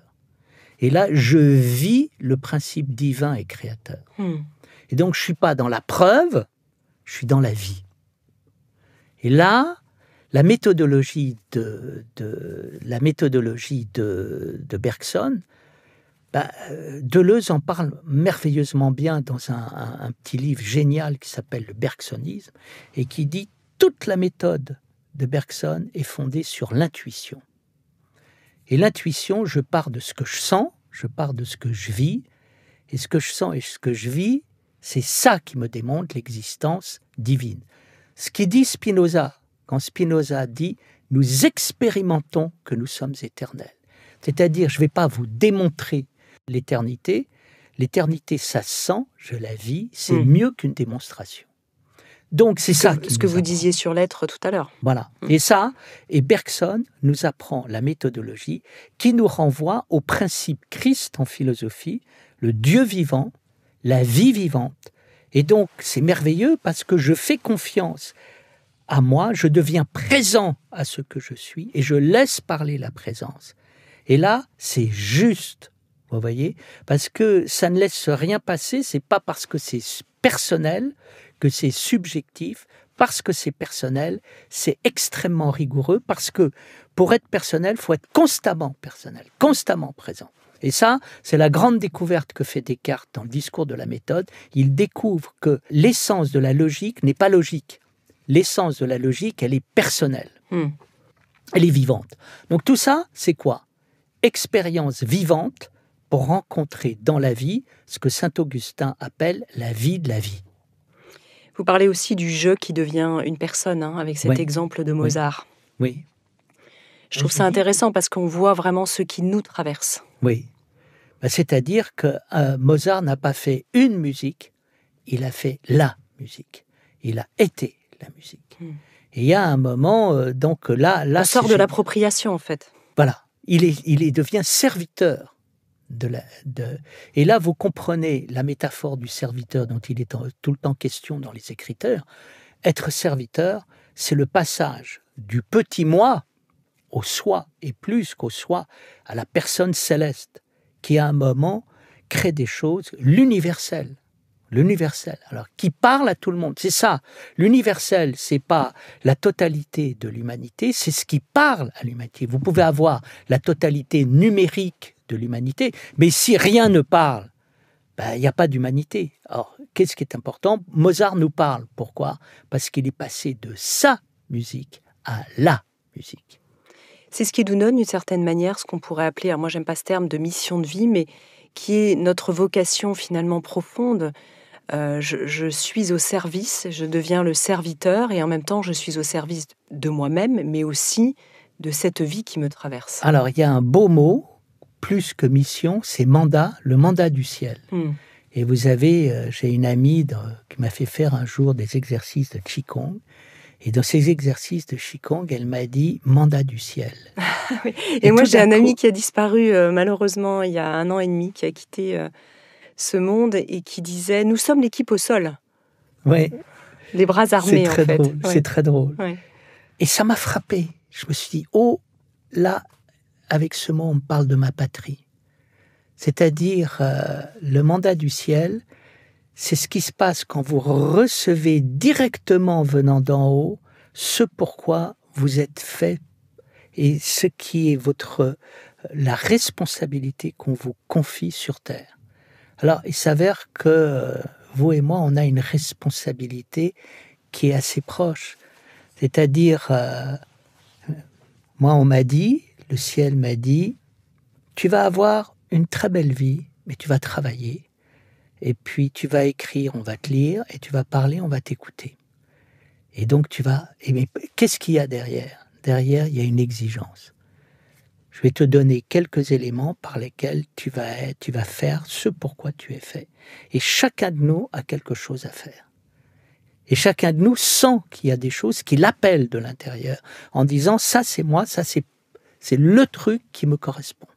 A: Et là, je vis le principe divin et créateur. Et donc, je ne suis pas dans la preuve, je suis dans la vie. Et là, la méthodologie de Bergson, Deleuze en parle merveilleusement bien dans un petit livre génial qui s'appelle le Bergsonisme et qui dit toute la méthode de Bergson est fondée sur l'intuition. Et l'intuition, je pars de ce que je sens, je pars de ce que je vis, et ce que je sens et ce que je vis, c'est ça qui me démontre l'existence divine. Ce qui dit Spinoza, quand Spinoza dit « nous expérimentons que nous sommes éternels ». C'est-à-dire, je ne vais pas vous démontrer l'éternité. L'éternité, ça se sent, je la vis, c'est mieux qu'une démonstration. Donc, c'est ça
B: ce que vous disiez sur l'être tout à l'heure.
A: Voilà. Et Bergson nous apprend la méthodologie qui nous renvoie au principe Christ en philosophie, le Dieu vivant, la vie vivante. Et donc, c'est merveilleux parce que je fais confiance à moi, je deviens présent à ce que je suis et je laisse parler la présence. Et là, c'est juste, vous voyez, parce que ça ne laisse rien passer, c'est pas parce que c'est personnel que c'est subjectif, parce que c'est personnel, c'est extrêmement rigoureux, parce que pour être personnel, il faut être constamment personnel, constamment présent. Et ça, c'est la grande découverte que fait Descartes dans le discours de la méthode. Il découvre que l'essence de la logique n'est pas logique. l'essence de la logique, elle est personnelle.
B: Hmm.
A: Elle est vivante. Donc tout ça, c'est quoi? Expérience vivante pour rencontrer dans la vie ce que Saint-Augustin appelle la vie de la vie.
B: Vous parlez aussi du jeu qui devient une personne, avec cet exemple de Mozart.
A: Oui.
B: Je trouve ça intéressant parce qu'on voit vraiment ce qui nous traverse.
A: Oui. C'est-à-dire que Mozart n'a pas fait une musique, il a fait la musique. Il a été la musique. Et il y a un moment, donc là...
B: On sort de l'appropriation, en fait.
A: Voilà. Il devient serviteur. Et là, vous comprenez la métaphore du serviteur dont il est tout le temps question dans les Écriteurs. Être serviteur, c'est le passage du petit moi au soi, et plus qu'au soi, à la personne céleste, qui à un moment crée des choses, l'universel, alors qui parle à tout le monde. C'est ça, l'universel, c'est pas la totalité de l'humanité, c'est ce qui parle à l'humanité. Vous pouvez avoir la totalité numérique de l'humanité, mais si rien ne parle, il n'y a pas d'humanité. Alors, qu'est-ce qui est important? Mozart nous parle. Pourquoi? Parce qu'il est passé de sa musique à la musique.
B: C'est ce qui nous donne, d'une certaine manière, ce qu'on pourrait appeler, alors moi j'aime pas ce terme de mission de vie, mais qui est notre vocation finalement profonde. Je suis au service, je deviens le serviteur, et en même temps je suis au service de moi-même, mais aussi de cette vie qui me traverse.
A: Alors il y a un beau mot, plus que mission, c'est mandat, le mandat du ciel. Et vous avez, j'ai une amie qui m'a fait faire un jour des exercices de Qigong. Et dans ces exercices de Qigong, elle m'a dit « mandat du ciel ».
B: Oui. Et moi, j'ai un ami qui a disparu malheureusement il y a 1 an et demi, qui a quitté ce monde et qui disait « nous sommes l'équipe au sol ».
A: Oui.
B: Les bras armés, en fait.
A: Drôle,
B: ouais.
A: C'est très drôle.
B: Ouais.
A: Et ça m'a frappé. Je me suis dit « oh, là, avec ce mot, on parle de ma patrie ». C'est-à-dire, le mandat du ciel, c'est ce qui se passe quand vous recevez directement venant d'en haut ce pourquoi vous êtes fait et ce qui est la responsabilité qu'on vous confie sur Terre. Alors, il s'avère que vous et moi, on a une responsabilité qui est assez proche. C'est-à-dire, moi, on m'a dit, le ciel m'a dit, tu vas avoir une très belle vie, mais tu vas travailler. Et puis tu vas écrire, on va te lire, et tu vas parler, on va t'écouter. Et donc mais qu'est-ce qu'il y a derrière? Derrière, il y a une exigence. Je vais te donner quelques éléments par lesquels tu vas faire ce pourquoi tu es fait. Et chacun de nous a quelque chose à faire. Et chacun de nous sent qu'il y a des choses qui l'appellent de l'intérieur, en disant ça c'est moi, ça c'est le truc qui me correspond.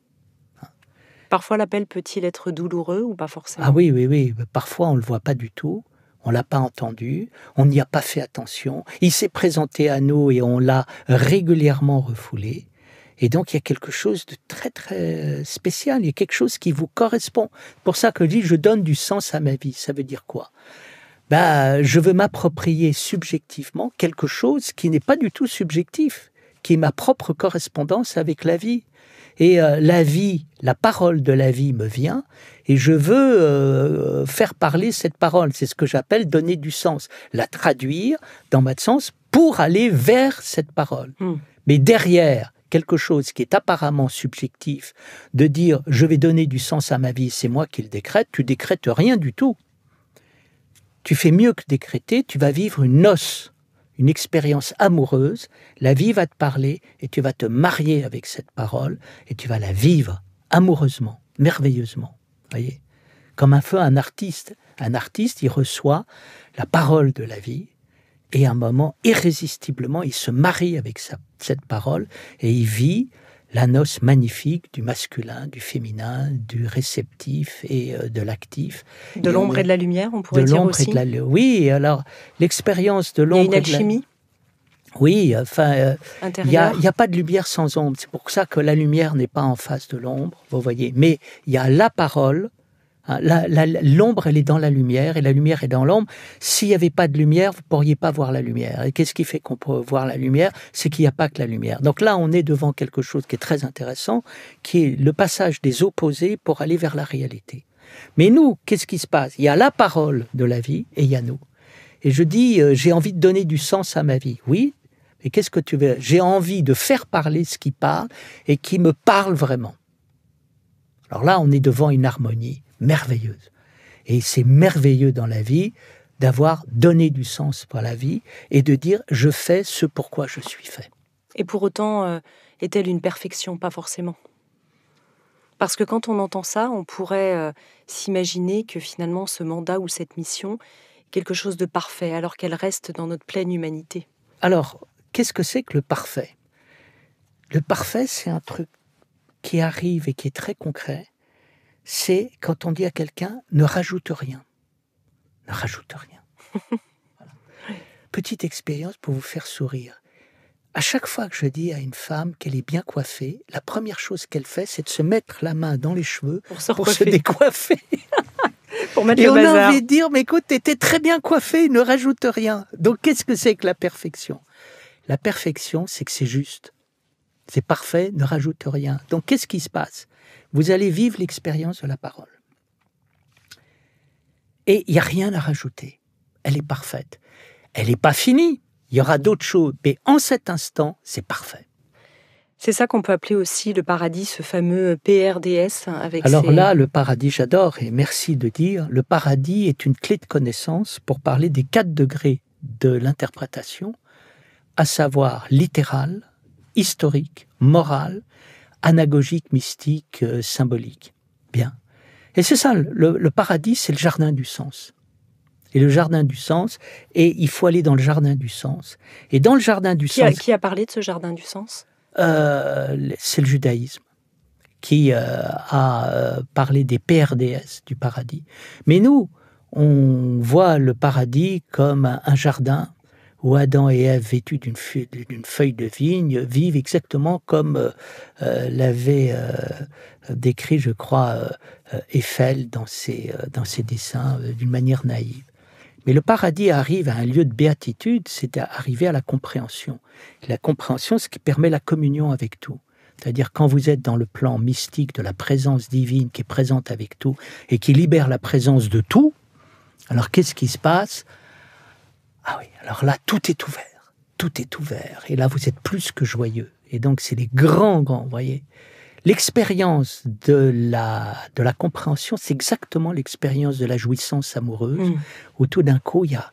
B: Parfois, l'appel peut-il être douloureux ou pas forcément?
A: Ah oui. Parfois, on ne le voit pas du tout. On ne l'a pas entendu. On n'y a pas fait attention. Il s'est présenté à nous et on l'a régulièrement refoulé. Et donc, il y a quelque chose de très, très spécial. Il y a quelque chose qui vous correspond. C'est pour ça que je dis, je donne du sens à ma vie. Ça veut dire quoi? Je veux m'approprier subjectivement quelque chose qui n'est pas du tout subjectif, qui est ma propre correspondance avec la vie. Et la vie, la parole de la vie me vient et je veux faire parler cette parole. C'est ce que j'appelle donner du sens, la traduire dans votre sens pour aller vers cette parole. Mais derrière quelque chose qui est apparemment subjectif, de dire je vais donner du sens à ma vie, c'est moi qui le décrète, tu décrètes rien du tout. Tu fais mieux que décréter, tu vas vivre une noce. Une expérience amoureuse, la vie va te parler et tu vas te marier avec cette parole et tu vas la vivre amoureusement, merveilleusement. Voyez, comme un artiste. Un artiste, il reçoit la parole de la vie et à un moment, irrésistiblement, il se marie avec cette parole et il vit la noce magnifique du masculin, du féminin, du réceptif et de l'actif.
B: De l'ombre et de la lumière, on pourrait dire aussi.
A: Oui, alors l'expérience de l'ombre.
B: Il y a une alchimie.
A: Oui, il n'y a pas de lumière sans ombre. C'est pour ça que la lumière n'est pas en face de l'ombre, vous voyez. Mais il y a la parole. L'ombre, elle est dans la lumière et la lumière est dans l'ombre. S'il n'y avait pas de lumière, vous ne pourriez pas voir la lumière. Et qu'est-ce qui fait qu'on peut voir la lumière? C'est qu'il n'y a pas que la lumière. Donc là, on est devant quelque chose qui est très intéressant, qui est le passage des opposés pour aller vers la réalité. Mais nous, qu'est-ce qui se passe? Il y a la parole de la vie et il y a nous. et je dis j'ai envie de donner du sens à ma vie. Oui, mais qu'est-ce que tu veux? J'ai envie de faire parler ce qui parle et qui me parle vraiment. Alors là, on est devant une harmonie merveilleuse. Et c'est merveilleux dans la vie d'avoir donné du sens pour la vie et de dire « je fais ce pourquoi je suis fait ».
B: Et pour autant, est-elle une perfection? Pas forcément. Parce que quand on entend ça, on pourrait s'imaginer que finalement ce mandat ou cette mission est quelque chose de parfait, alors qu'elle reste dans notre pleine humanité.
A: Alors, qu'est-ce que c'est que le parfait? Le parfait, c'est un truc qui arrive et qui est très concret. C'est quand on dit à quelqu'un « ne rajoute rien ». Ne rajoute rien. Voilà. Petite expérience pour vous faire sourire. À chaque fois que je dis à une femme qu'elle est bien coiffée, la première chose qu'elle fait, c'est de se mettre la main dans les cheveux pour se décoiffer.
B: Pour mettre
A: et
B: le
A: on
B: bazar.
A: a envie de dire, mais écoute, t'étais très bien coiffée, ne rajoute rien. Donc qu'est-ce que c'est que la perfection? La perfection, c'est que c'est juste. C'est parfait, ne rajoute rien. Donc qu'est-ce qui se passe? Vous allez vivre l'expérience de la parole. Et il n'y a rien à rajouter. Elle est parfaite. Elle n'est pas finie. Il y aura d'autres choses. Mais en cet instant, c'est parfait.
B: C'est ça qu'on peut appeler aussi le paradis, ce fameux PRDS.
A: Alors là, le paradis, j'adore. Et merci de dire, le paradis est une clé de connaissance pour parler des 4 degrés de l'interprétation, à savoir littéral, historique, moral, anagogique, mystique, symbolique. Bien. Et c'est ça, le paradis, c'est le jardin du sens. Et le jardin du sens, et il faut aller dans le jardin du sens. Et dans le jardin du sens...
B: Qui a parlé de ce jardin du sens?
A: C'est le judaïsme qui a parlé des PRDS, du paradis. Mais nous, on voit le paradis comme un jardin où Adam et Ève, vêtus d'une feuille de vigne, vivent exactement comme l'avait décrit, je crois, Eiffel dans ses dessins, d'une manière naïve. Mais le paradis arrive à un lieu de béatitude, c'est arriver à la compréhension. Et la compréhension, c'est ce qui permet la communion avec tout. C'est-à-dire quand vous êtes dans le plan mystique de la présence divine qui est présente avec tout et qui libère la présence de tout, alors qu'est-ce qui se passe? Ah oui, alors là, tout est ouvert. Tout est ouvert. Et là, vous êtes plus que joyeux. Et donc, c'est les grands, vous voyez. L'expérience de la compréhension, c'est exactement l'expérience de la jouissance amoureuse, où tout d'un coup, il y a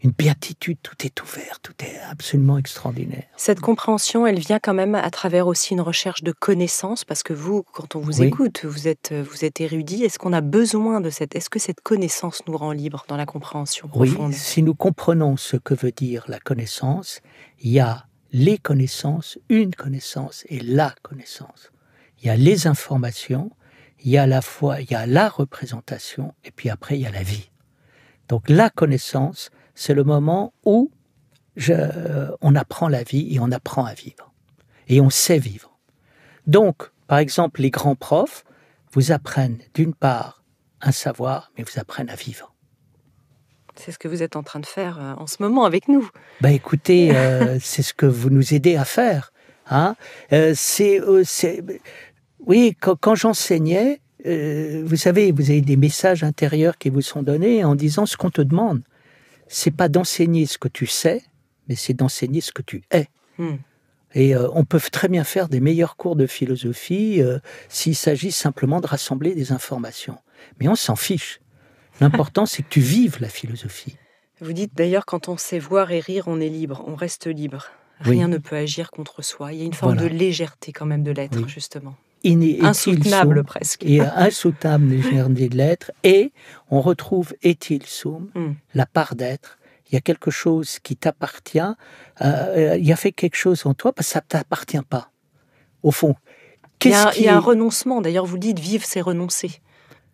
A: une béatitude, tout est ouvert, tout est absolument extraordinaire.
B: Cette compréhension, elle vient quand même à travers aussi une recherche de connaissance, parce que vous, quand on vous écoute, vous êtes érudit. Est-ce qu'on a besoin de est-ce que cette connaissance nous rend libre dans la compréhension profonde?
A: Oui, si nous comprenons ce que veut dire la connaissance, il y a les connaissances, une connaissance et la connaissance. Il y a les informations, il y a la représentation, et puis après, il y a la vie. Donc la connaissance, c'est le moment où on apprend la vie et on apprend à vivre. Et on sait vivre. Donc, par exemple, les grands profs vous apprennent d'une part un savoir, mais vous apprennent à vivre.
B: C'est ce que vous êtes en train de faire en ce moment avec nous.
A: Écoutez, c'est ce que vous nous aidez à faire. Hein. Oui, quand j'enseignais, vous savez, vous avez des messages intérieurs qui vous sont donnés en disant ce qu'on te demande. C'est pas d'enseigner ce que tu sais, mais c'est d'enseigner ce que tu es. Et on peut très bien faire des meilleurs cours de philosophie s'il s'agit simplement de rassembler des informations. Mais on s'en fiche. L'important, c'est que tu vives la philosophie.
B: Vous dites d'ailleurs, quand on sait voir et rire, on est libre, on reste libre. Rien ne peut agir contre soi. Il y a une forme de légèreté quand même de l'être, justement. Insoutenable presque.
A: Et insoutenable légèreté de l'être. Et on retrouve etil sum, la part d'être. Il y a quelque chose qui t'appartient. Il y a fait quelque chose en toi parce que ça ne t'appartient pas. Au fond.
B: Il y a un renoncement. D'ailleurs, vous dites vivre, c'est renoncer.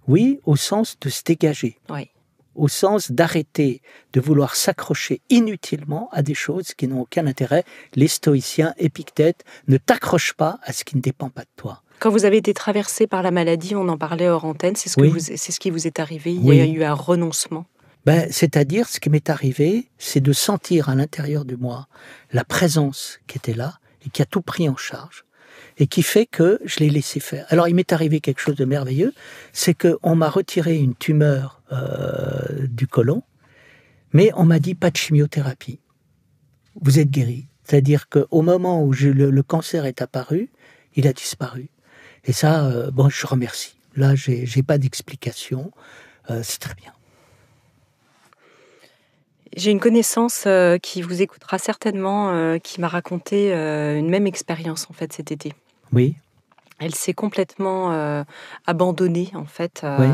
A: Oui, au sens de se dégager.
B: Oui.
A: Au sens d'arrêter de vouloir s'accrocher inutilement à des choses qui n'ont aucun intérêt. Les stoïciens, Épictète, ne t'accrochent pas à ce qui ne dépend pas de toi.
B: Quand vous avez été traversé par la maladie, on en parlait hors antenne, c'est ce qui vous est arrivé, il y a eu un renoncement.
A: C'est-à-dire, ce qui m'est arrivé, c'est de sentir à l'intérieur de moi la présence qui était là et qui a tout pris en charge et qui fait que je l'ai laissé faire. Alors, il m'est arrivé quelque chose de merveilleux, c'est qu'on m'a retiré une tumeur du côlon, Mais on m'a dit pas de chimiothérapie. Vous êtes guéri. C'est-à-dire qu'au moment où le cancer est apparu, il a disparu. Et ça, je remercie. Là, j'ai pas d'explication. C'est très bien.
B: J'ai une connaissance qui vous écoutera certainement, qui m'a raconté une même expérience en fait cet été.
A: Oui.
B: Elle s'est complètement abandonnée en fait
A: Oui.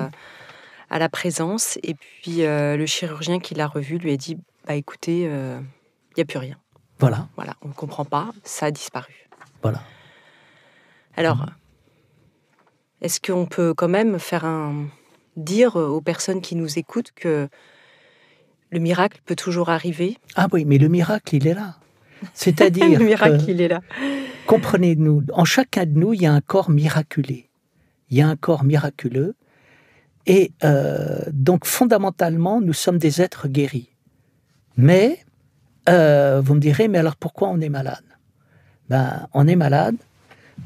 B: à la présence. Et puis le chirurgien qui l'a revue lui a dit écoutez, il n'y a plus rien.
A: Voilà.
B: Voilà, on ne comprend pas, ça a disparu.
A: Voilà.
B: Alors, est-ce qu'on peut quand même dire aux personnes qui nous écoutent que le miracle peut toujours arriver?
A: Ah oui, mais le miracle, il est là. C'est-à-dire
B: le miracle, il est là.
A: Comprenez-nous, en chacun de nous, il y a un corps miraculé. Il y a un corps miraculeux. Et donc, fondamentalement, nous sommes des êtres guéris. Mais, vous me direz, mais alors pourquoi on est malade? On est malade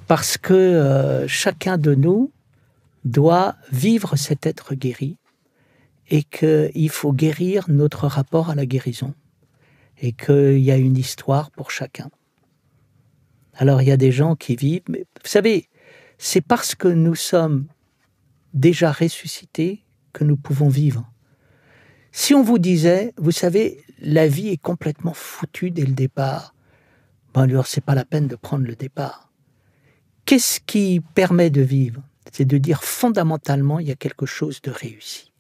A: parce que chacun de nous doit vivre cet être guéri et qu'il faut guérir notre rapport à la guérison et qu'il y a une histoire pour chacun. Alors, il y a des gens qui vivent, mais vous savez, c'est parce que nous sommes déjà ressuscités que nous pouvons vivre. Si on vous disait, vous savez, la vie est complètement foutue dès le départ, alors c'est pas la peine de prendre le départ. Qu'est-ce qui permet de vivre? C'est de dire fondamentalement, il y a quelque chose de réussi.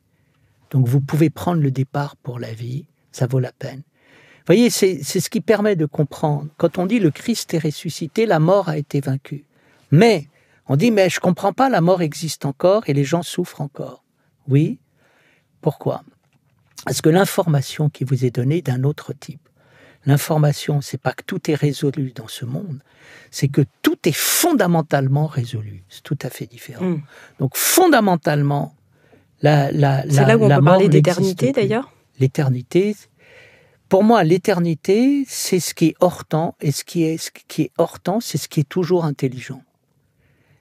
A: Donc vous pouvez prendre le départ pour la vie, ça vaut la peine. Vous voyez, c'est ce qui permet de comprendre. Quand on dit le Christ est ressuscité, la mort a été vaincue. Mais, on dit, mais je ne comprends pas, la mort existe encore et les gens souffrent encore. Oui, pourquoi? Parce que l'information qui vous est donnée est d'un autre type. L'information, c'est pas que tout est résolu dans ce monde, c'est que tout est fondamentalement résolu. C'est tout à fait différent. Donc, fondamentalement, c'est
B: là où on peut parler d'éternité, d'ailleurs?
A: L'éternité, pour moi, l'éternité, c'est ce qui est hors temps, et ce qui est hors temps, c'est ce qui est toujours intelligent.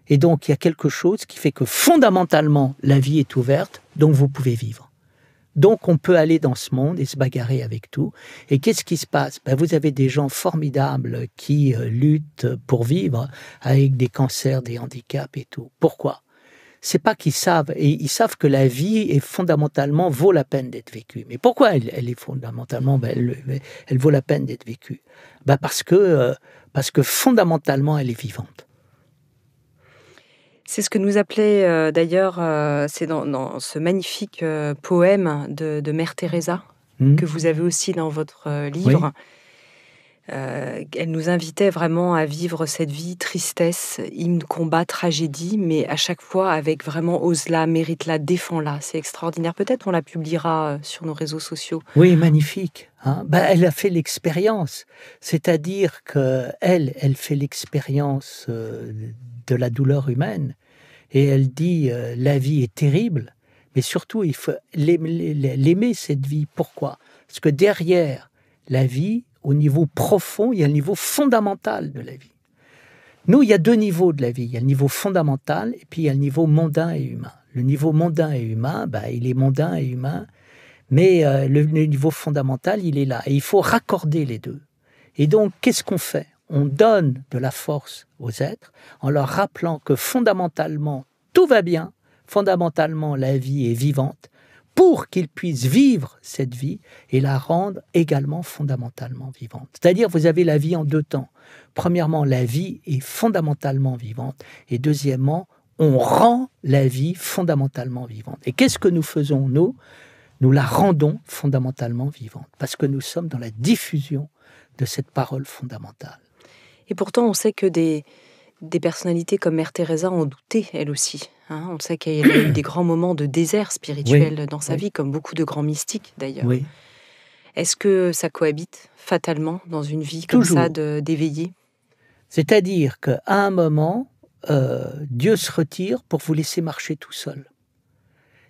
A: Et donc, il y a quelque chose qui fait que fondamentalement, la vie est ouverte, donc vous pouvez vivre. Donc, on peut aller dans ce monde et se bagarrer avec tout. Et qu'est-ce qui se passe? Vous avez des gens formidables qui luttent pour vivre avec des cancers, des handicaps et tout. Pourquoi? C'est pas qu'ils savent, et ils savent que la vie est fondamentalement vaut la peine d'être vécue. Mais pourquoi elle est fondamentalement, elle vaut la peine d'être vécue? Parce que fondamentalement, elle est vivante.
B: C'est ce que nous appelait d'ailleurs, c'est dans ce magnifique poème de Mère Teresa, que vous avez aussi dans votre livre.
A: Oui.
B: Elle nous invitait vraiment à vivre cette vie, tristesse, hymne, combat, tragédie, mais à chaque fois avec vraiment ose-la, mérite-la, défends-la. C'est extraordinaire. Peut-être on la publiera sur nos réseaux sociaux.
A: Oui, magnifique. Elle a fait l'expérience. C'est-à-dire qu'elle fait l'expérience de la douleur humaine. Et elle dit, la vie est terrible, mais surtout, il faut l'aimer, cette vie. Pourquoi? Parce que derrière la vie, au niveau profond, il y a le niveau fondamental de la vie. Nous, il y a deux niveaux de la vie. Il y a le niveau fondamental et puis il y a le niveau mondain et humain. Le niveau mondain et humain, il est mondain et humain, mais le niveau fondamental, il est là. Et il faut raccorder les deux. Et donc, qu'est-ce qu'on fait? On donne de la force aux êtres en leur rappelant que fondamentalement, tout va bien. Fondamentalement, la vie est vivante, pour qu'ils puissent vivre cette vie et la rendre également fondamentalement vivante. C'est-à-dire, vous avez la vie en deux temps. Premièrement, la vie est fondamentalement vivante. Et deuxièmement, on rend la vie fondamentalement vivante. Et qu'est-ce que nous faisons, nous? Nous la rendons fondamentalement vivante. Parce que nous sommes dans la diffusion de cette parole fondamentale.
B: Et pourtant, on sait que des personnalités comme Mère Teresa ont douté, elle aussi. On sait qu'elle a eu des grands moments de désert spirituel dans sa vie, comme beaucoup de grands mystiques d'ailleurs.
A: Oui.
B: Est-ce que ça cohabite fatalement dans une vie comme ça d'éveillé?
A: C'est-à-dire qu'à un moment, Dieu se retire pour vous laisser marcher tout seul.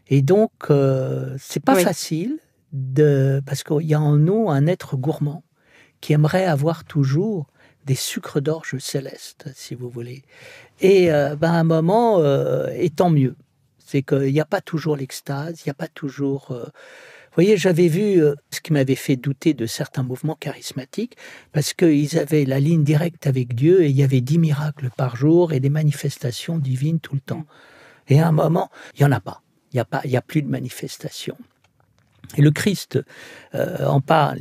A: Et donc, c'est pas facile, parce qu'il y a en nous un être gourmand qui aimerait avoir toujours des sucres d'orge célestes, si vous voulez. Et à un moment, et tant mieux. C'est qu'il n'y a pas toujours l'extase, il n'y a pas toujours... Vous voyez, j'avais vu ce qui m'avait fait douter de certains mouvements charismatiques, parce qu'ils avaient la ligne directe avec Dieu et il y avait 10 miracles par jour et des manifestations divines tout le temps. Et à un moment, il n'y en a pas. Il n'y a plus de manifestations. Et le Christ en parle.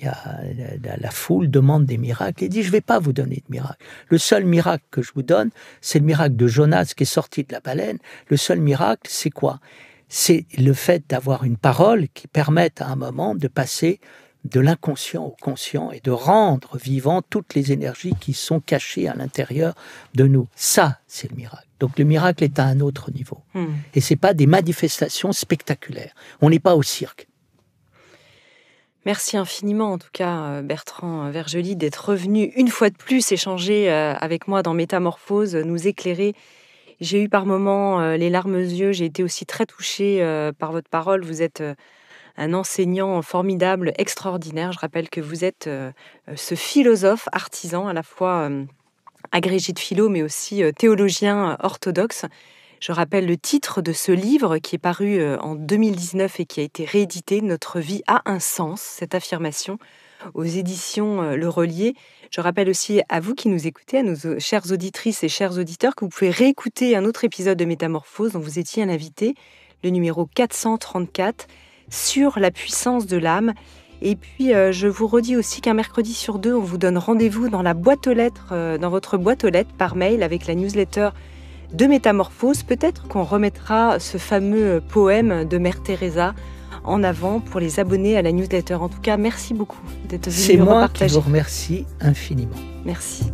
A: La foule demande des miracles et dit « Je ne vais pas vous donner de miracles. Le seul miracle que je vous donne, c'est le miracle de Jonas qui est sorti de la baleine. Le seul miracle, c'est quoi ? C'est le fait d'avoir une parole qui permette à un moment de passer de l'inconscient au conscient et de rendre vivant toutes les énergies qui sont cachées à l'intérieur de nous. Ça, c'est le miracle. Donc le miracle est à un autre niveau. Et ce n'est pas des manifestations spectaculaires. On n'est pas au cirque.
B: Merci infiniment, en tout cas, Bertrand Vergely, d'être revenu une fois de plus échanger avec moi dans Métamorphose, nous éclairer. J'ai eu par moments les larmes aux yeux, j'ai été aussi très touchée par votre parole. Vous êtes un enseignant formidable, extraordinaire. Je rappelle que vous êtes ce philosophe artisan, à la fois agrégé de philo, mais aussi théologien orthodoxe. Je rappelle le titre de ce livre qui est paru en 2019 et qui a été réédité, « Notre vie a un sens », cette affirmation, aux éditions Le Relier. Je rappelle aussi à vous qui nous écoutez, à nos chères auditrices et chers auditeurs, que vous pouvez réécouter un autre épisode de Métamorphose dont vous étiez un invité, le numéro 434, sur la puissance de l'âme. Et puis, je vous redis aussi qu'un mercredi sur 2, on vous donne rendez-vous dans la boîte aux lettres, dans votre boîte aux lettres par mail avec la newsletter de Métamorphose. Peut-être qu'on remettra ce fameux poème de Mère Teresa en avant pour les abonnés à la newsletter. En tout cas, merci beaucoup d'être venu repartager.
A: C'est moi qui vous remercie infiniment.
B: Merci.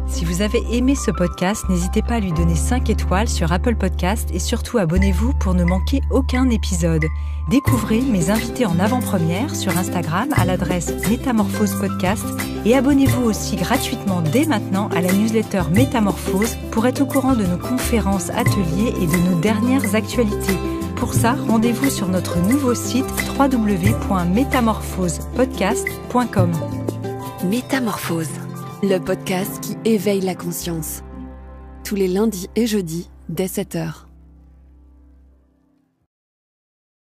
B: Si vous avez aimé ce podcast, n'hésitez pas à lui donner 5 étoiles sur Apple Podcast et surtout abonnez-vous pour ne manquer aucun épisode. Découvrez mes invités en avant-première sur Instagram à l'adresse Métamorphose Podcast et abonnez-vous aussi gratuitement dès maintenant à la newsletter Métamorphose pour être au courant de nos conférences, ateliers et de nos dernières actualités. Pour ça, rendez-vous sur notre nouveau site www.métamorphosepodcast.com.
C: Métamorphose, le podcast qui éveille la conscience. Tous les lundis et jeudis dès 7h.